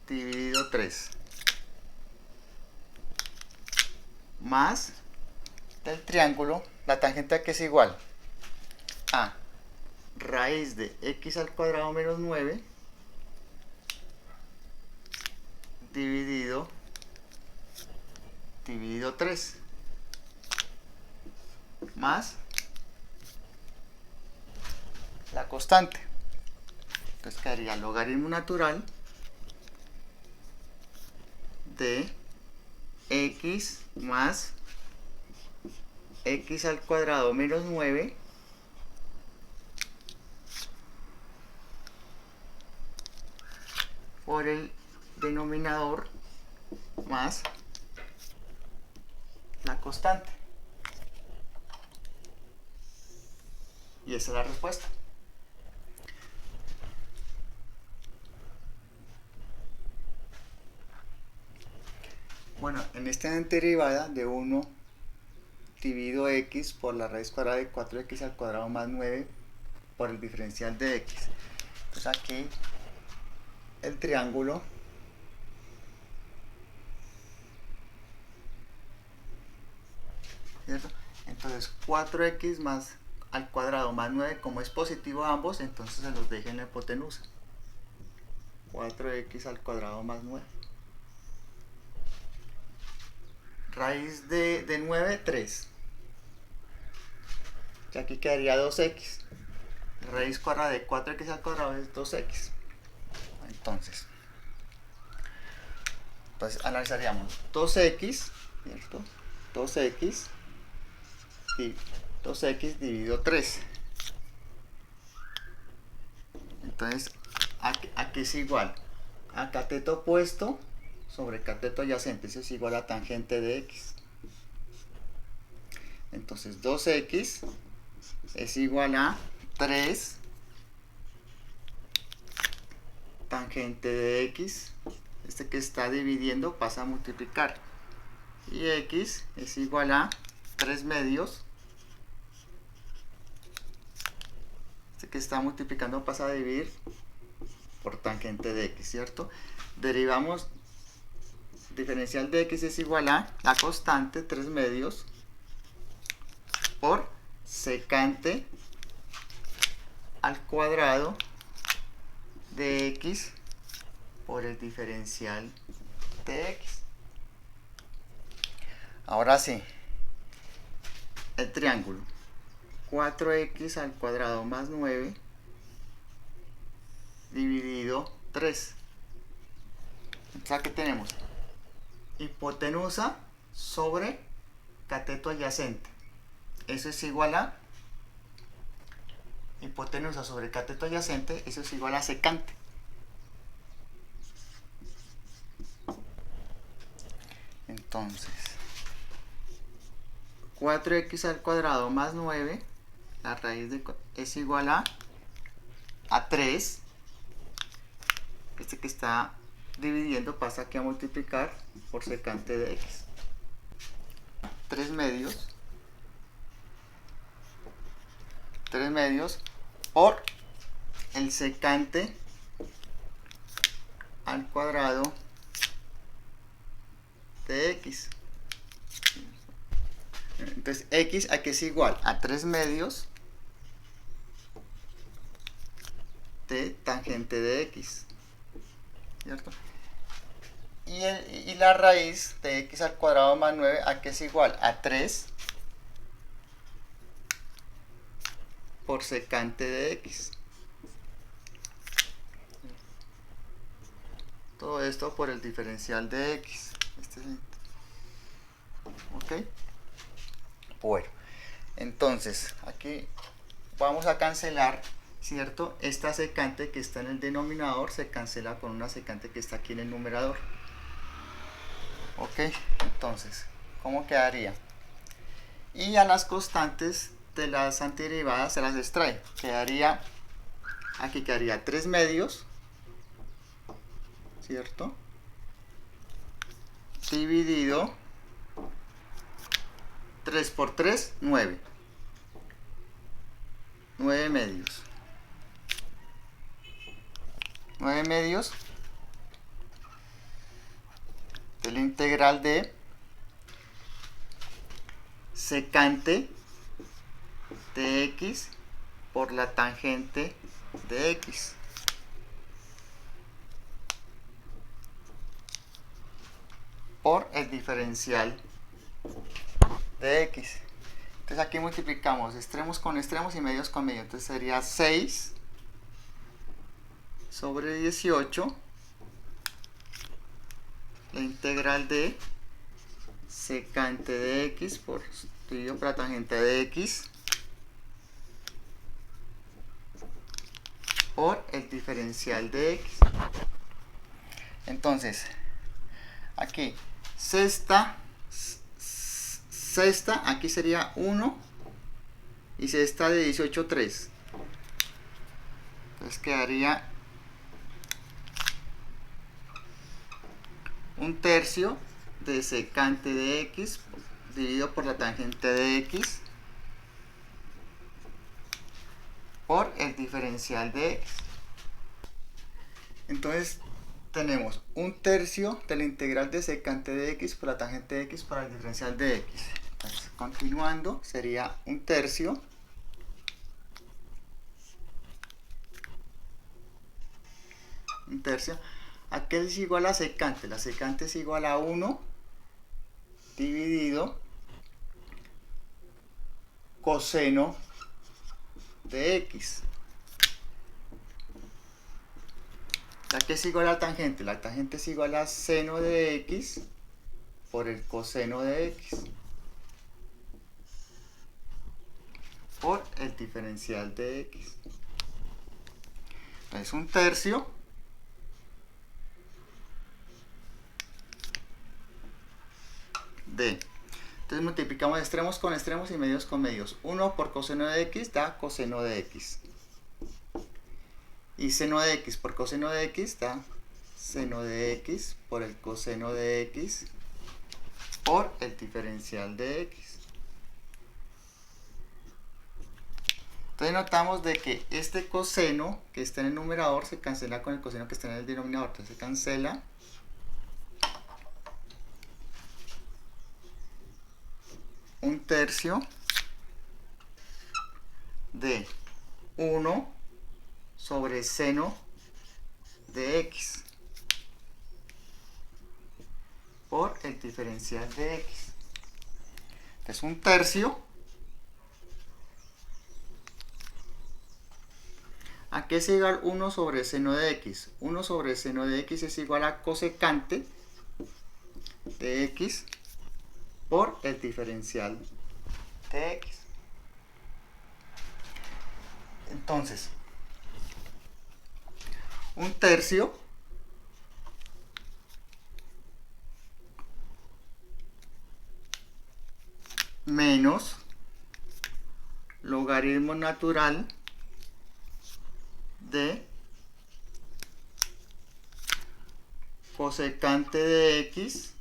Dividido 3 más del triángulo, la tangente a que es igual a raíz de x al cuadrado menos 9 dividido 3 más la constante. Entonces quedaría logaritmo natural de x más x al cuadrado menos 9 por el denominador más la constante. Y esa es la respuesta. Bueno, en esta derivada de 1 dividido x por la raíz cuadrada de 4x al cuadrado más 9 por el diferencial de x. Entonces aquí el triángulo ¿cierto? Entonces 4x más al cuadrado más 9, como es positivo ambos, entonces se los deje en la hipotenusa. 4x al cuadrado más 9. Raíz de 9, 3. Y aquí quedaría 2x. Raíz cuadrada de 4x al cuadrado es 2x. Entonces analizaríamos 2x, ¿cierto? 2x y 2x dividido 3. Entonces, aquí es igual a cateto opuesto sobre cateto adyacente. Eso es igual a tangente de x. Entonces, 2x es igual a 3 tangente de x. Este que está dividiendo pasa a multiplicar. Y x es igual a 3 medios. Este que está multiplicando pasa a dividir por tangente de x, ¿cierto? Derivamos diferencial de x es igual a la constante 3 medios por secante al cuadrado de x por el diferencial de x. Ahora sí, el triángulo 4x al cuadrado más 9 dividido 3. O sea que tenemos hipotenusa sobre cateto adyacente. Eso es igual a hipotenusa sobre cateto adyacente, eso es igual a secante. Entonces, 4x al cuadrado más 9, la raíz de es igual a 3. Este que está dividiendo pasa aquí a multiplicar por secante de x. 3 medios por el secante al cuadrado de x. Entonces x aquí es igual a 3 medios de tangente de x, ¿cierto? Y la raíz de x al cuadrado más 9 aquí es igual a 3 por secante de x. Todo esto por el diferencial de x. ¿Ok? Bueno, entonces aquí vamos a cancelar, ¿cierto? Esta secante que está en el denominador se cancela con una secante que está aquí en el numerador. ¿Ok? Entonces, ¿cómo quedaría? Y a las constantes de las antiderivadas se las extrae. Aquí quedaría 3 medios, ¿cierto? Dividido 3 por 3, 9. 9 medios. 9 medios de la integral de secante de x por la tangente de x. Por el diferencial de x. Entonces aquí multiplicamos extremos con extremos y medios con medios. Entonces sería 6 sobre 18 la integral de secante de x dividido por la tangente de x por el diferencial de x. Entonces, aquí, sexta, aquí sería 1 y sexta de 18, 3. Entonces quedaría un tercio de secante de x dividido por la tangente de x por el diferencial de x. Entonces tenemos un tercio de la integral de secante de x por la tangente de x por el diferencial de x. Entonces, continuando, sería un tercio ¿A qué es igual a secante? La secante es igual a 1 dividido coseno de x. ¿A qué es igual a la tangente? La tangente es igual a seno de x por el coseno de x por el diferencial de x. Entonces un tercio de. Entonces multiplicamos extremos con extremos y medios con medios. 1 por coseno de x da coseno de x. Y seno de x por coseno de x da seno de x por el coseno de x por el diferencial de x. Entonces notamos de que este coseno que está en el numerador se cancela con el coseno que está en el denominador. Entonces se cancela. Un tercio de 1 sobre seno de x por el diferencial de x. Entonces un tercio. ¿A qué es igual 1 sobre seno de x? 1 sobre seno de x es igual a cosecante de x por el diferencial de x. Entonces, un tercio menos logaritmo natural de cosecante de x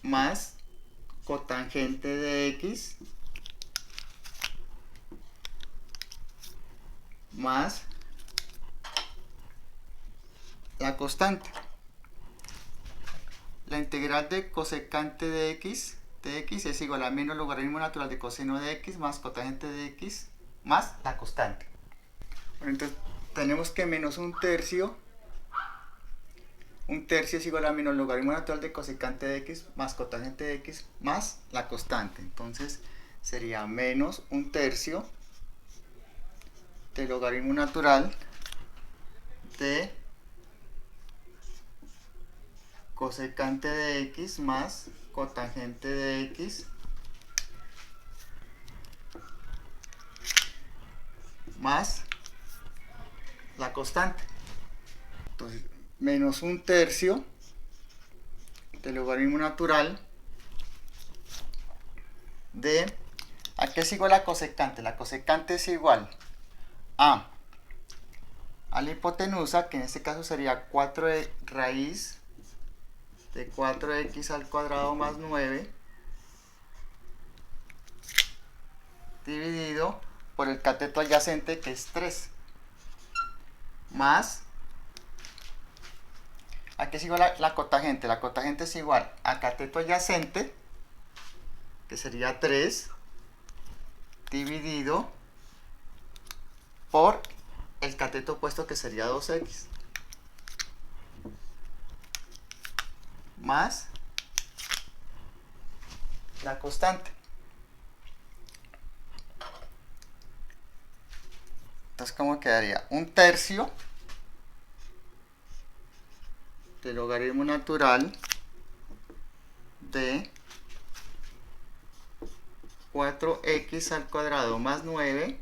más cotangente de x más la constante. La integral de cosecante de x es igual a menos logaritmo natural de coseno de x más cotangente de x más la constante. Bueno, entonces tenemos que menos un tercio es igual a menos logaritmo natural de cosecante de x más cotangente de x más la constante. Entonces sería menos un tercio de logaritmo natural de cosecante de x más cotangente de x más la constante. Entonces, menos un tercio del logaritmo natural de. ¿A qué es igual a cosecante? La cosecante es igual a la hipotenusa, que en este caso sería 4 de raíz de 4x al cuadrado más 9 dividido por el cateto adyacente, que es 3, más. ¿A qué es igual la cotangente? La cotangente es igual a cateto adyacente, que sería 3, dividido por el cateto opuesto, que sería 2x, más la constante. Entonces, ¿cómo quedaría? Un tercio del logaritmo natural de 4x al cuadrado más 9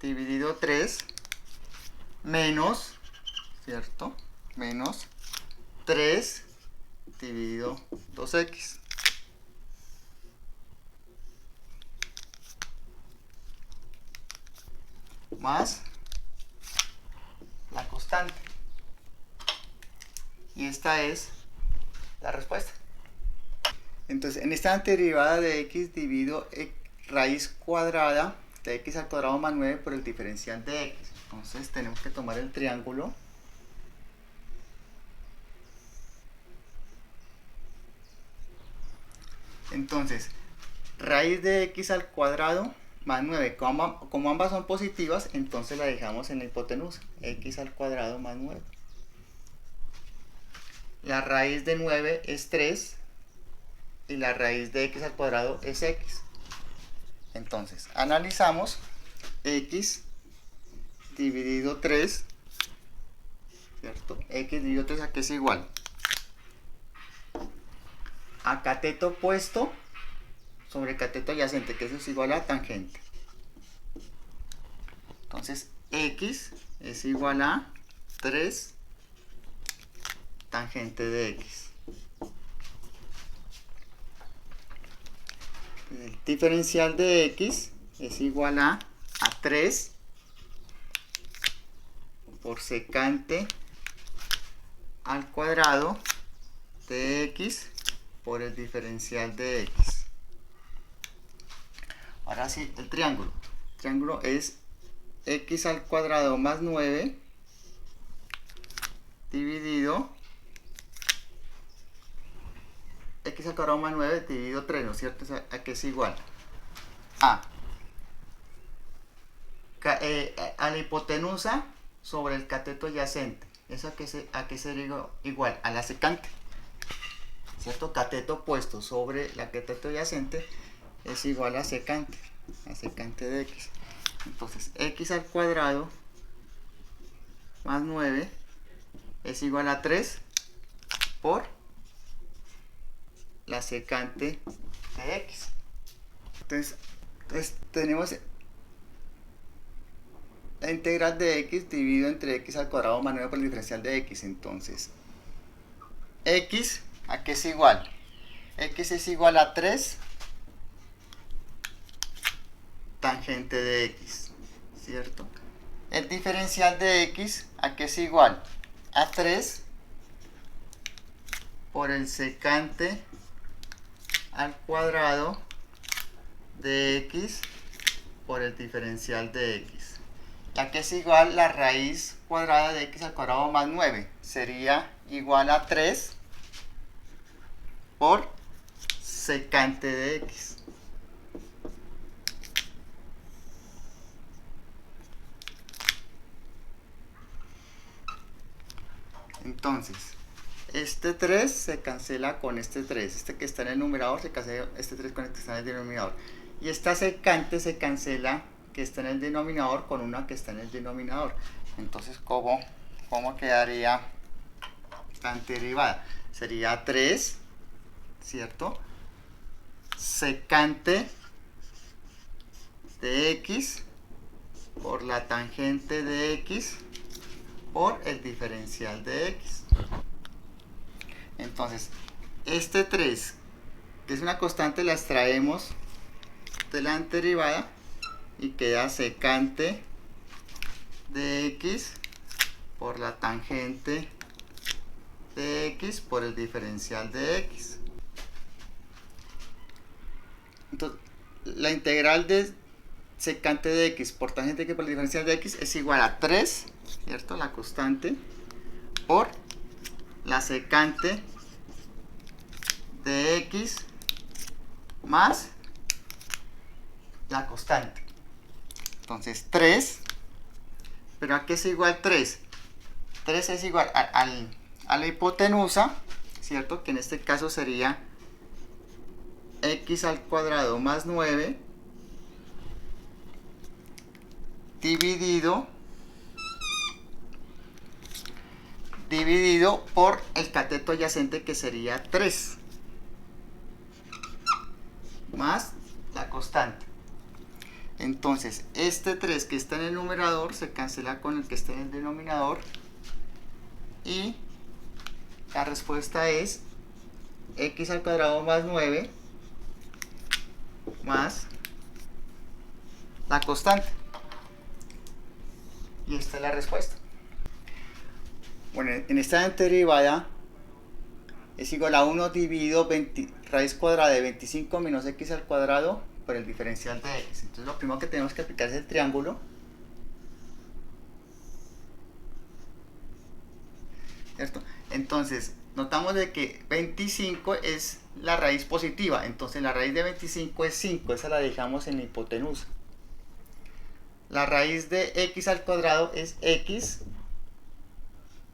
dividido 3 menos, ¿cierto? Menos 3 dividido 2x. Más la constante. Y esta es la respuesta. Entonces, en esta anterioridad de x divido raíz cuadrada de x al cuadrado más 9 por el diferencial de x. Entonces, tenemos que tomar el triángulo. Entonces, raíz de x al cuadrado más 9, como ambas son positivas, entonces la dejamos en la hipotenusa, x al cuadrado más 9. La raíz de 9 es 3 y la raíz de x al cuadrado es x. Entonces, analizamos x dividido 3, ¿cierto? X dividido 3, ¿a qué es igual? A cateto opuesto sobre cateto adyacente, que eso es igual a tangente. Entonces, x es igual a 3 tangente de x. El diferencial de x es igual a 3 por secante al cuadrado de x por el diferencial de x. Ahora sí, el triángulo. El triángulo es x al cuadrado más 9 dividido x al cuadrado más 9 dividido 3, ¿no es cierto? ¿A qué es igual? A la hipotenusa sobre el cateto adyacente. ¿Eso a qué sería igual? A la secante, ¿cierto? Cateto opuesto sobre la cateto adyacente es igual a secante de x. Entonces, x al cuadrado más 9 es igual a 3 por la secante de x. Entonces tenemos la integral de x dividido entre x al cuadrado más 9 por el diferencial de x. Entonces, x, ¿a qué es igual? X es igual a 3 tangente de x, ¿cierto? El diferencial de x, ¿a qué es igual? A 3 por el secante al cuadrado de x por el diferencial de x. ¿A qué es igual la raíz cuadrada de x al cuadrado más 9? Sería igual a 3 por secante de x. Entonces, este 3 se cancela con este 3. Este que está en el numerador se cancela este 3 con el que está en el denominador. Y esta secante se cancela que está en el denominador con una que está en el denominador. Entonces, ¿cómo quedaría la anterioridad? Sería 3, ¿cierto? Secante de x por la tangente de x por el diferencial de x. Entonces, este 3, que es una constante, la extraemos de la anterioridad y queda secante de x por la tangente de x por el diferencial de x. Entonces, la integral de secante de x por tangente de x por el diferencial de x es igual a 3, ¿cierto? La constante por la secante de x más la constante. Entonces 3, pero ¿a qué es igual 3? 3 es igual a la hipotenusa, ¿cierto? Que en este caso sería x al cuadrado más 9 dividido por el cateto adyacente, que sería 3, más la constante. Entonces este 3 que está en el numerador se cancela con el que está en el denominador, y la respuesta es x al cuadrado más 9 más la constante. Y esta es la respuesta. Bueno, en esta derivada es igual a 1 dividido raíz cuadrada de 25 menos x al cuadrado por el diferencial de x. Entonces lo primero que tenemos que aplicar es el triángulo, ¿cierto? Entonces notamos de que 25 es la raíz positiva, entonces la raíz de 25 es 5, esa la dejamos en la hipotenusa. La raíz de x al cuadrado es x,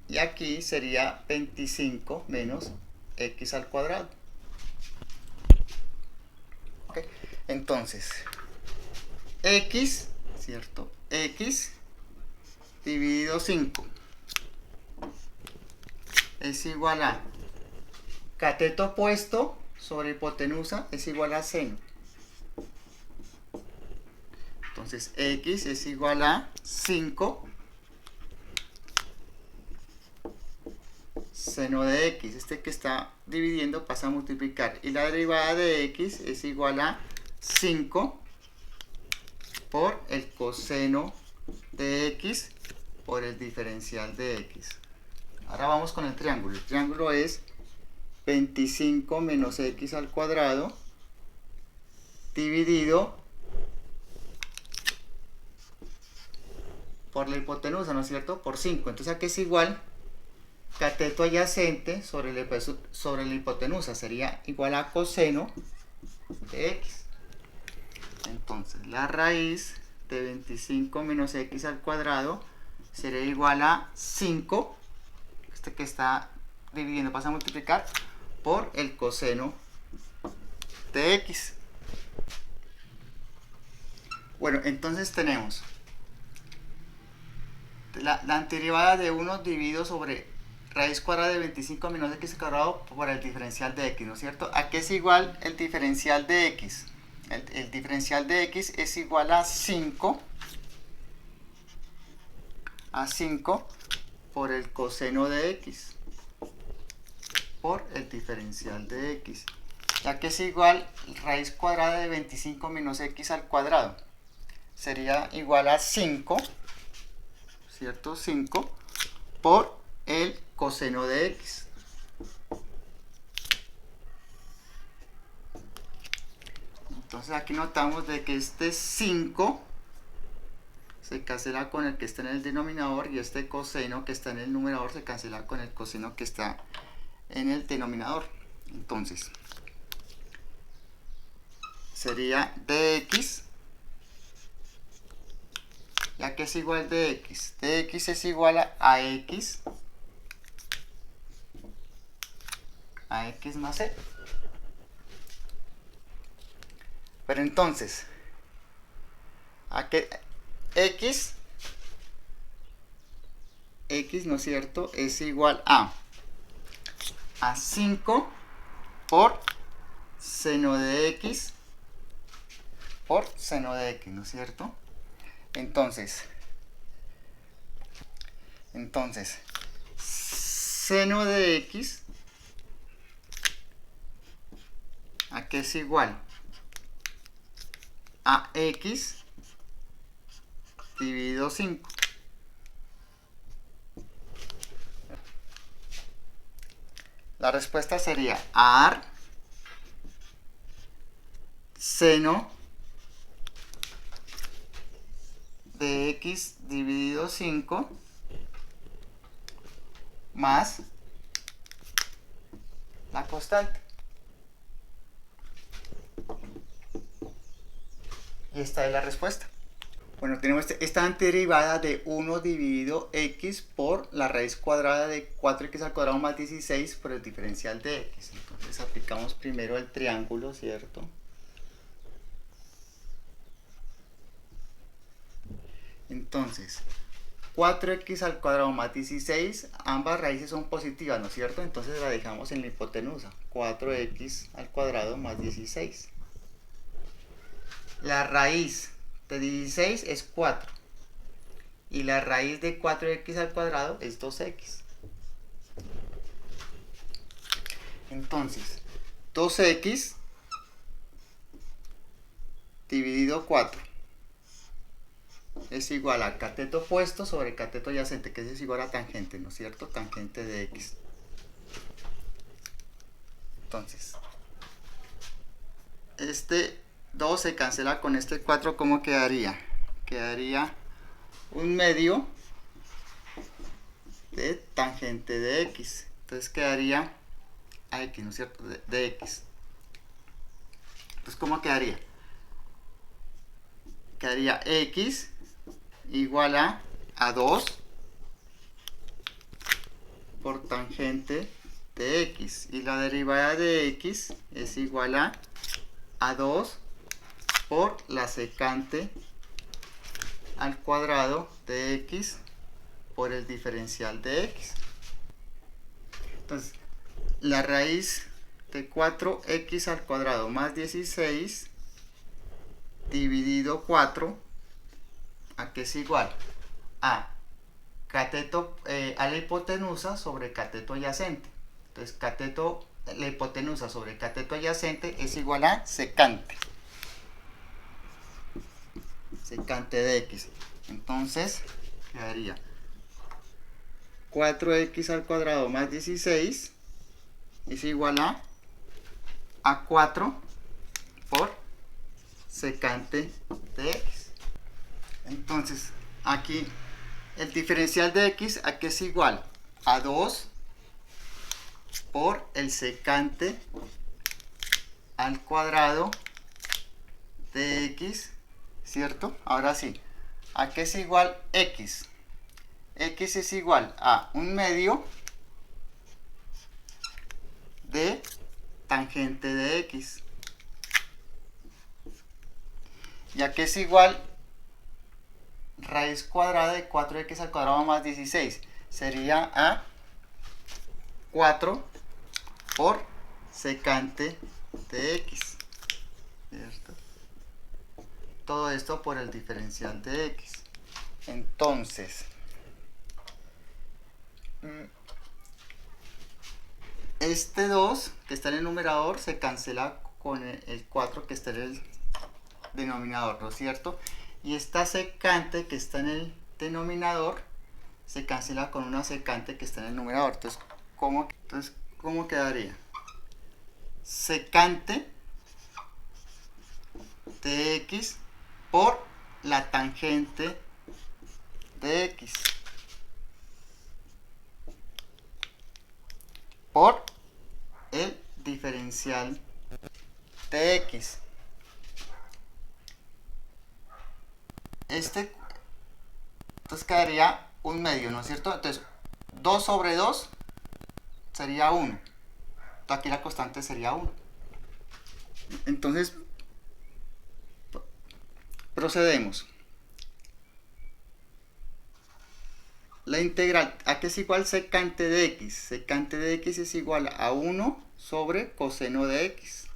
y aquí sería 25 menos x al cuadrado. ¿Okay? Entonces x, ¿cierto? X dividido 5 es igual a cateto opuesto sobre hipotenusa es igual a seno. Entonces x es igual a 5 seno de x. Este que está dividiendo pasa a multiplicar, y la derivada de x es igual a 5 por el coseno de x por el diferencial de x. Ahora vamos con el triángulo. El triángulo es 25 menos x al cuadrado dividido por la hipotenusa, ¿no es cierto? Por 5. Entonces aquí es igual cateto adyacente sobre la hipotenusa, sería igual a coseno de x. Entonces la raíz de 25 menos x al cuadrado sería igual a 5, este que está dividiendo pasa a multiplicar, por el coseno de x. Bueno, entonces tenemos la antiderivada de 1 dividido sobre raíz cuadrada de 25 menos x al cuadrado por el diferencial de x, ¿no es cierto? ¿A qué es igual el diferencial de x? El diferencial de x es igual a 5 por el coseno de x por el diferencial de x, ya que es igual raíz cuadrada de 25 menos x al cuadrado, sería igual a 5, ¿cierto? 5 por el coseno de x. Entonces aquí notamos de que este 5 se cancela con el que está en el denominador, y este coseno que está en el numerador se cancela con el coseno que está en el denominador. Entonces sería dx, ya que es igual dx. Dx es igual a x más c. Pero entonces, ¿a qué? X, ¿no es cierto? Es igual a 5 por seno de x por seno de x, ¿no es cierto? Entonces, seno de x, ¿a qué es igual? A x dividido 5. La respuesta sería ar seno de x dividido 5 más la constante. Y esta es la respuesta. Bueno, tenemos esta antiderivada de 1 dividido x por la raíz cuadrada de 4x al cuadrado más 16 por el diferencial de x. Entonces aplicamos primero el triángulo, ¿cierto? Entonces, 4x al cuadrado más 16, ambas raíces son positivas, ¿no es cierto? Entonces la dejamos en la hipotenusa, 4x al cuadrado más 16. La raíz de 16 es 4 y la raíz de 4x al cuadrado es 2x. Entonces, 2x dividido 4 es igual a cateto opuesto sobre cateto adyacente, que es igual a tangente, ¿no es cierto? Tangente de x. Entonces, este 2 se cancela con este 4, ¿cómo quedaría? Quedaría un medio de tangente de x. Entonces quedaría a x, ¿no es cierto? De x. Entonces, ¿cómo quedaría? Quedaría x igual a 2 por tangente de x. Y la derivada de x es igual a 2 por la secante al cuadrado de x por el diferencial de x. Entonces, la raíz de 4x al cuadrado más 16 dividido 4, ¿a qué es igual? A cateto, a la hipotenusa sobre cateto adyacente. Entonces, la hipotenusa sobre cateto adyacente es igual a secante. Secante de x. Entonces, quedaría 4x al cuadrado más 16 es igual a 4 por secante de x. Entonces, aquí el diferencial de x, ¿a qué es igual? A 2 por el secante al cuadrado de x, ¿cierto? Ahora sí, ¿a qué es igual x? X es igual a un medio de tangente de x. ¿Y a qué es igual raíz cuadrada de 4x al cuadrado más 16? Sería a 4 por secante de x, ¿cierto? Todo esto por el diferencial de x. Entonces, este 2 que está en el numerador se cancela con el 4 que está en el denominador, ¿no es cierto? Y esta secante que está en el denominador se cancela con una secante que está en el numerador. Entonces, ¿cómo quedaría? Secante de x por la tangente de x por el diferencial de x. Entonces quedaría un medio, ¿no es cierto? Entonces 2 sobre 2 sería 1. Aquí la constante sería 1. Entonces procedemos. La integral, ¿a qué es igual secante de x? Secante de x es igual a 1 sobre coseno de x.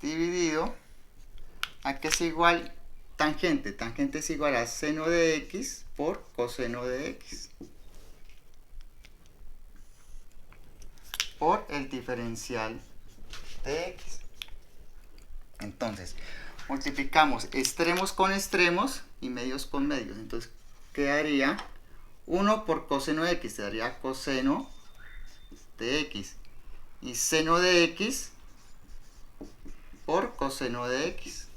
Dividido, ¿a qué es igual tangente? Tangente es igual a seno de x por coseno de x. Por el diferencial de x. Entonces, multiplicamos extremos con extremos y medios con medios. Entonces, quedaría 1 por coseno de x, daría coseno de x. Y seno de x por coseno de x.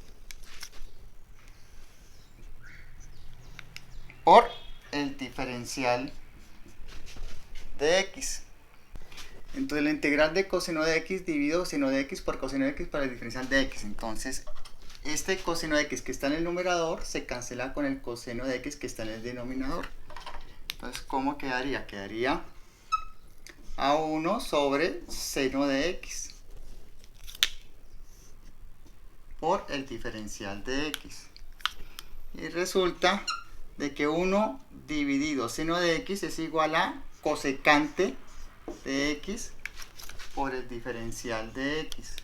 Por el diferencial de x. Entonces la integral de coseno de x dividido coseno de x por coseno de x para el diferencial de x. Entonces este coseno de x que está en el numerador se cancela con el coseno de x que está en el denominador. Entonces, ¿cómo quedaría? Quedaría a1 sobre seno de x por el diferencial de x. Y resulta de que 1 dividido seno de x es igual a cosecante de x por el diferencial de x.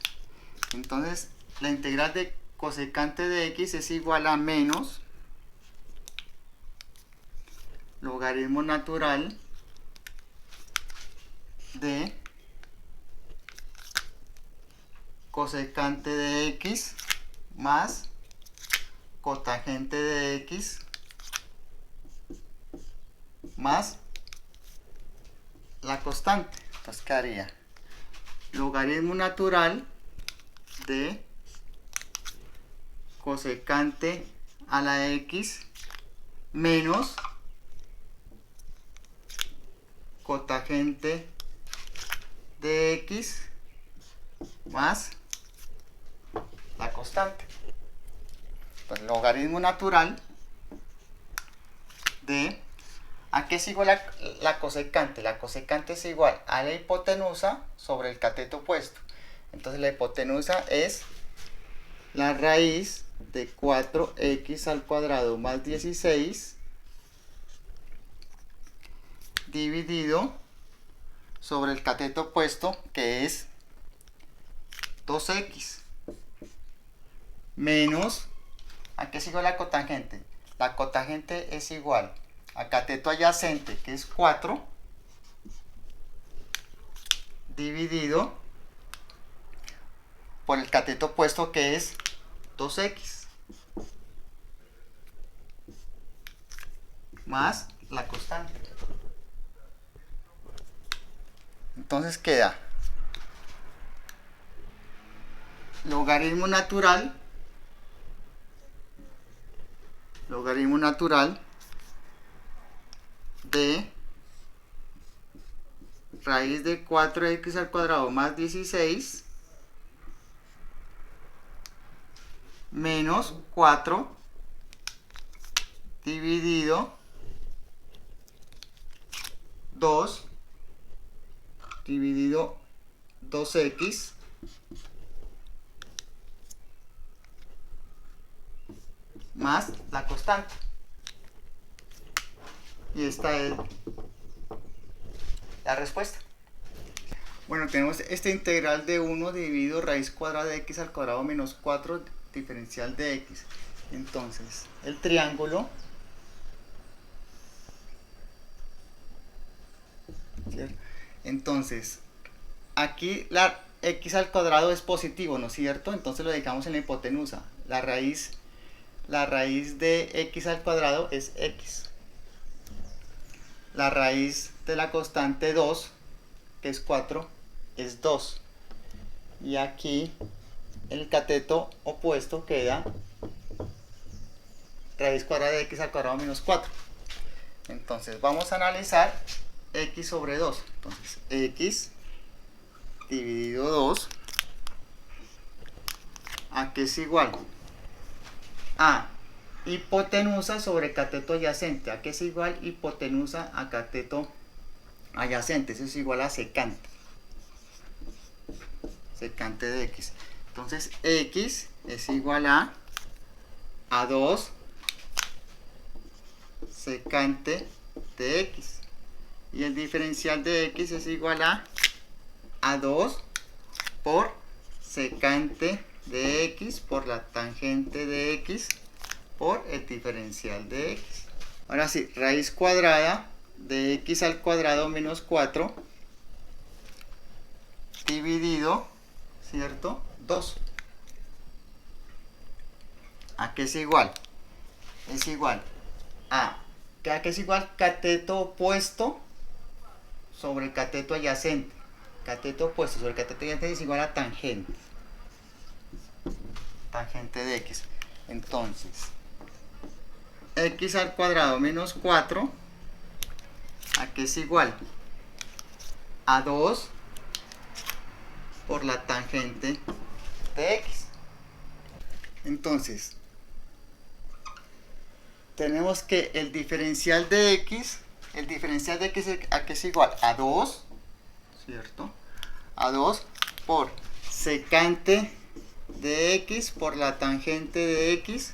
Entonces, la integral de cosecante de x es igual a menos logaritmo natural de cosecante de x más cotangente de x más la constante. Entonces quedaría logaritmo natural de cosecante a la x menos cotangente de x más la constante. Pues logaritmo natural de, ¿a qué es igual la cosecante? La cosecante es igual a la hipotenusa sobre el cateto opuesto. Entonces la hipotenusa es la raíz de 4x al cuadrado más 16 dividido sobre el cateto opuesto, que es 2x, menos, ¿a qué es igual la cotangente? La cotangente es igual a cateto adyacente, que es 4, dividido por el cateto opuesto, que es 2x, más la constante. Entonces queda logaritmo natural de raíz de 4x al cuadrado más 16 menos 4 dividido 2 dividido 2x más la constante. Y esta es la respuesta. Bueno, tenemos esta integral de 1 dividido raíz cuadrada de x al cuadrado menos 4 diferencial de x. Entonces, el triángulo, ¿cierto? Entonces, aquí la x al cuadrado es positivo, ¿no es cierto? Entonces lo dejamos en la hipotenusa. La raíz de x al cuadrado es x. La raíz de la constante 2, que es 4, es 2. Y aquí el cateto opuesto queda raíz cuadrada de x al cuadrado menos 4. Entonces vamos a analizar x sobre 2. Entonces x dividido 2, ¿a qué es igual? A hipotenusa sobre cateto adyacente. ¿A qué es igual hipotenusa a cateto adyacente? Eso es igual a secante. Secante de x. Entonces x es igual a 2 secante de x. Y el diferencial de x es igual a 2 por secante de x por la tangente de x por el diferencial de x. Ahora sí, raíz cuadrada de x al cuadrado menos 4 dividido, ¿cierto? 2. ¿A qué es igual? Es igual a ¿qué es igual? Cateto opuesto sobre cateto adyacente. Cateto opuesto sobre cateto adyacente es igual a tangente. Tangente de x. Entonces, x al cuadrado menos 4, ¿a qué es igual? A 2 por la tangente de x. Entonces, tenemos que el diferencial de x aquí es igual a 2, ¿cierto? A 2 por secante de x por la tangente de x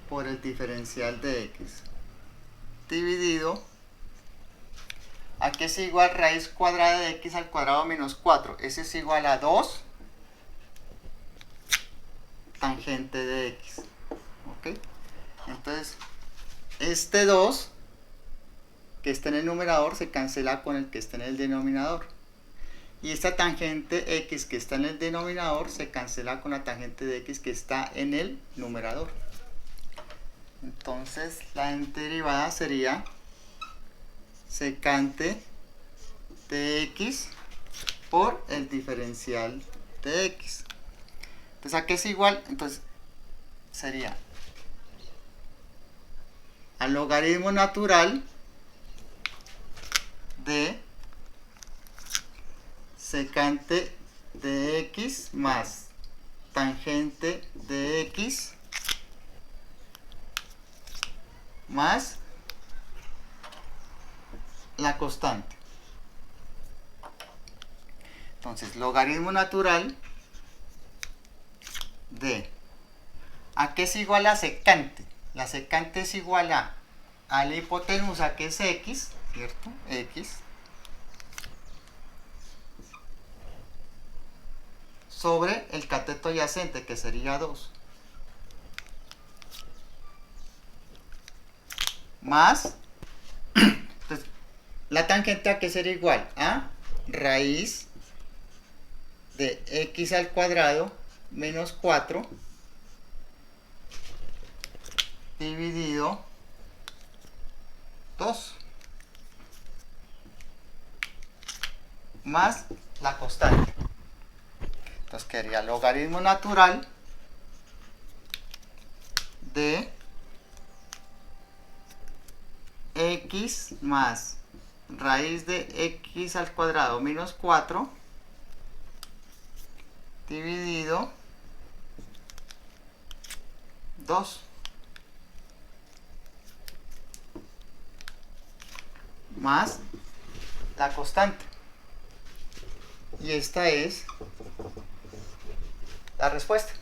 por el diferencial de x dividido, aquí es igual raíz cuadrada de x al cuadrado menos 4, ese es igual a 2 tangente de x, ¿ok? Entonces, este 2 que está en el numerador se cancela con el que está en el denominador. Y esta tangente x que está en el denominador se cancela con la tangente de x que está en el numerador. Entonces, la derivada sería secante de x por el diferencial de x. Entonces, ¿a qué es igual? Entonces, sería al logaritmo natural de secante de x más tangente de x más la constante. Entonces, logaritmo natural de, ¿a qué es igual a secante? La secante es igual a la hipotenusa, que es x, ¿cierto? X sobre el cateto adyacente, que sería 2, más, entonces, la tangente a que sería igual a raíz de x al cuadrado menos 4 dividido 2 más la constante. Entonces quedaría logaritmo natural de x más raíz de x al cuadrado menos 4 dividido 2 más la constante. Y esta es la respuesta.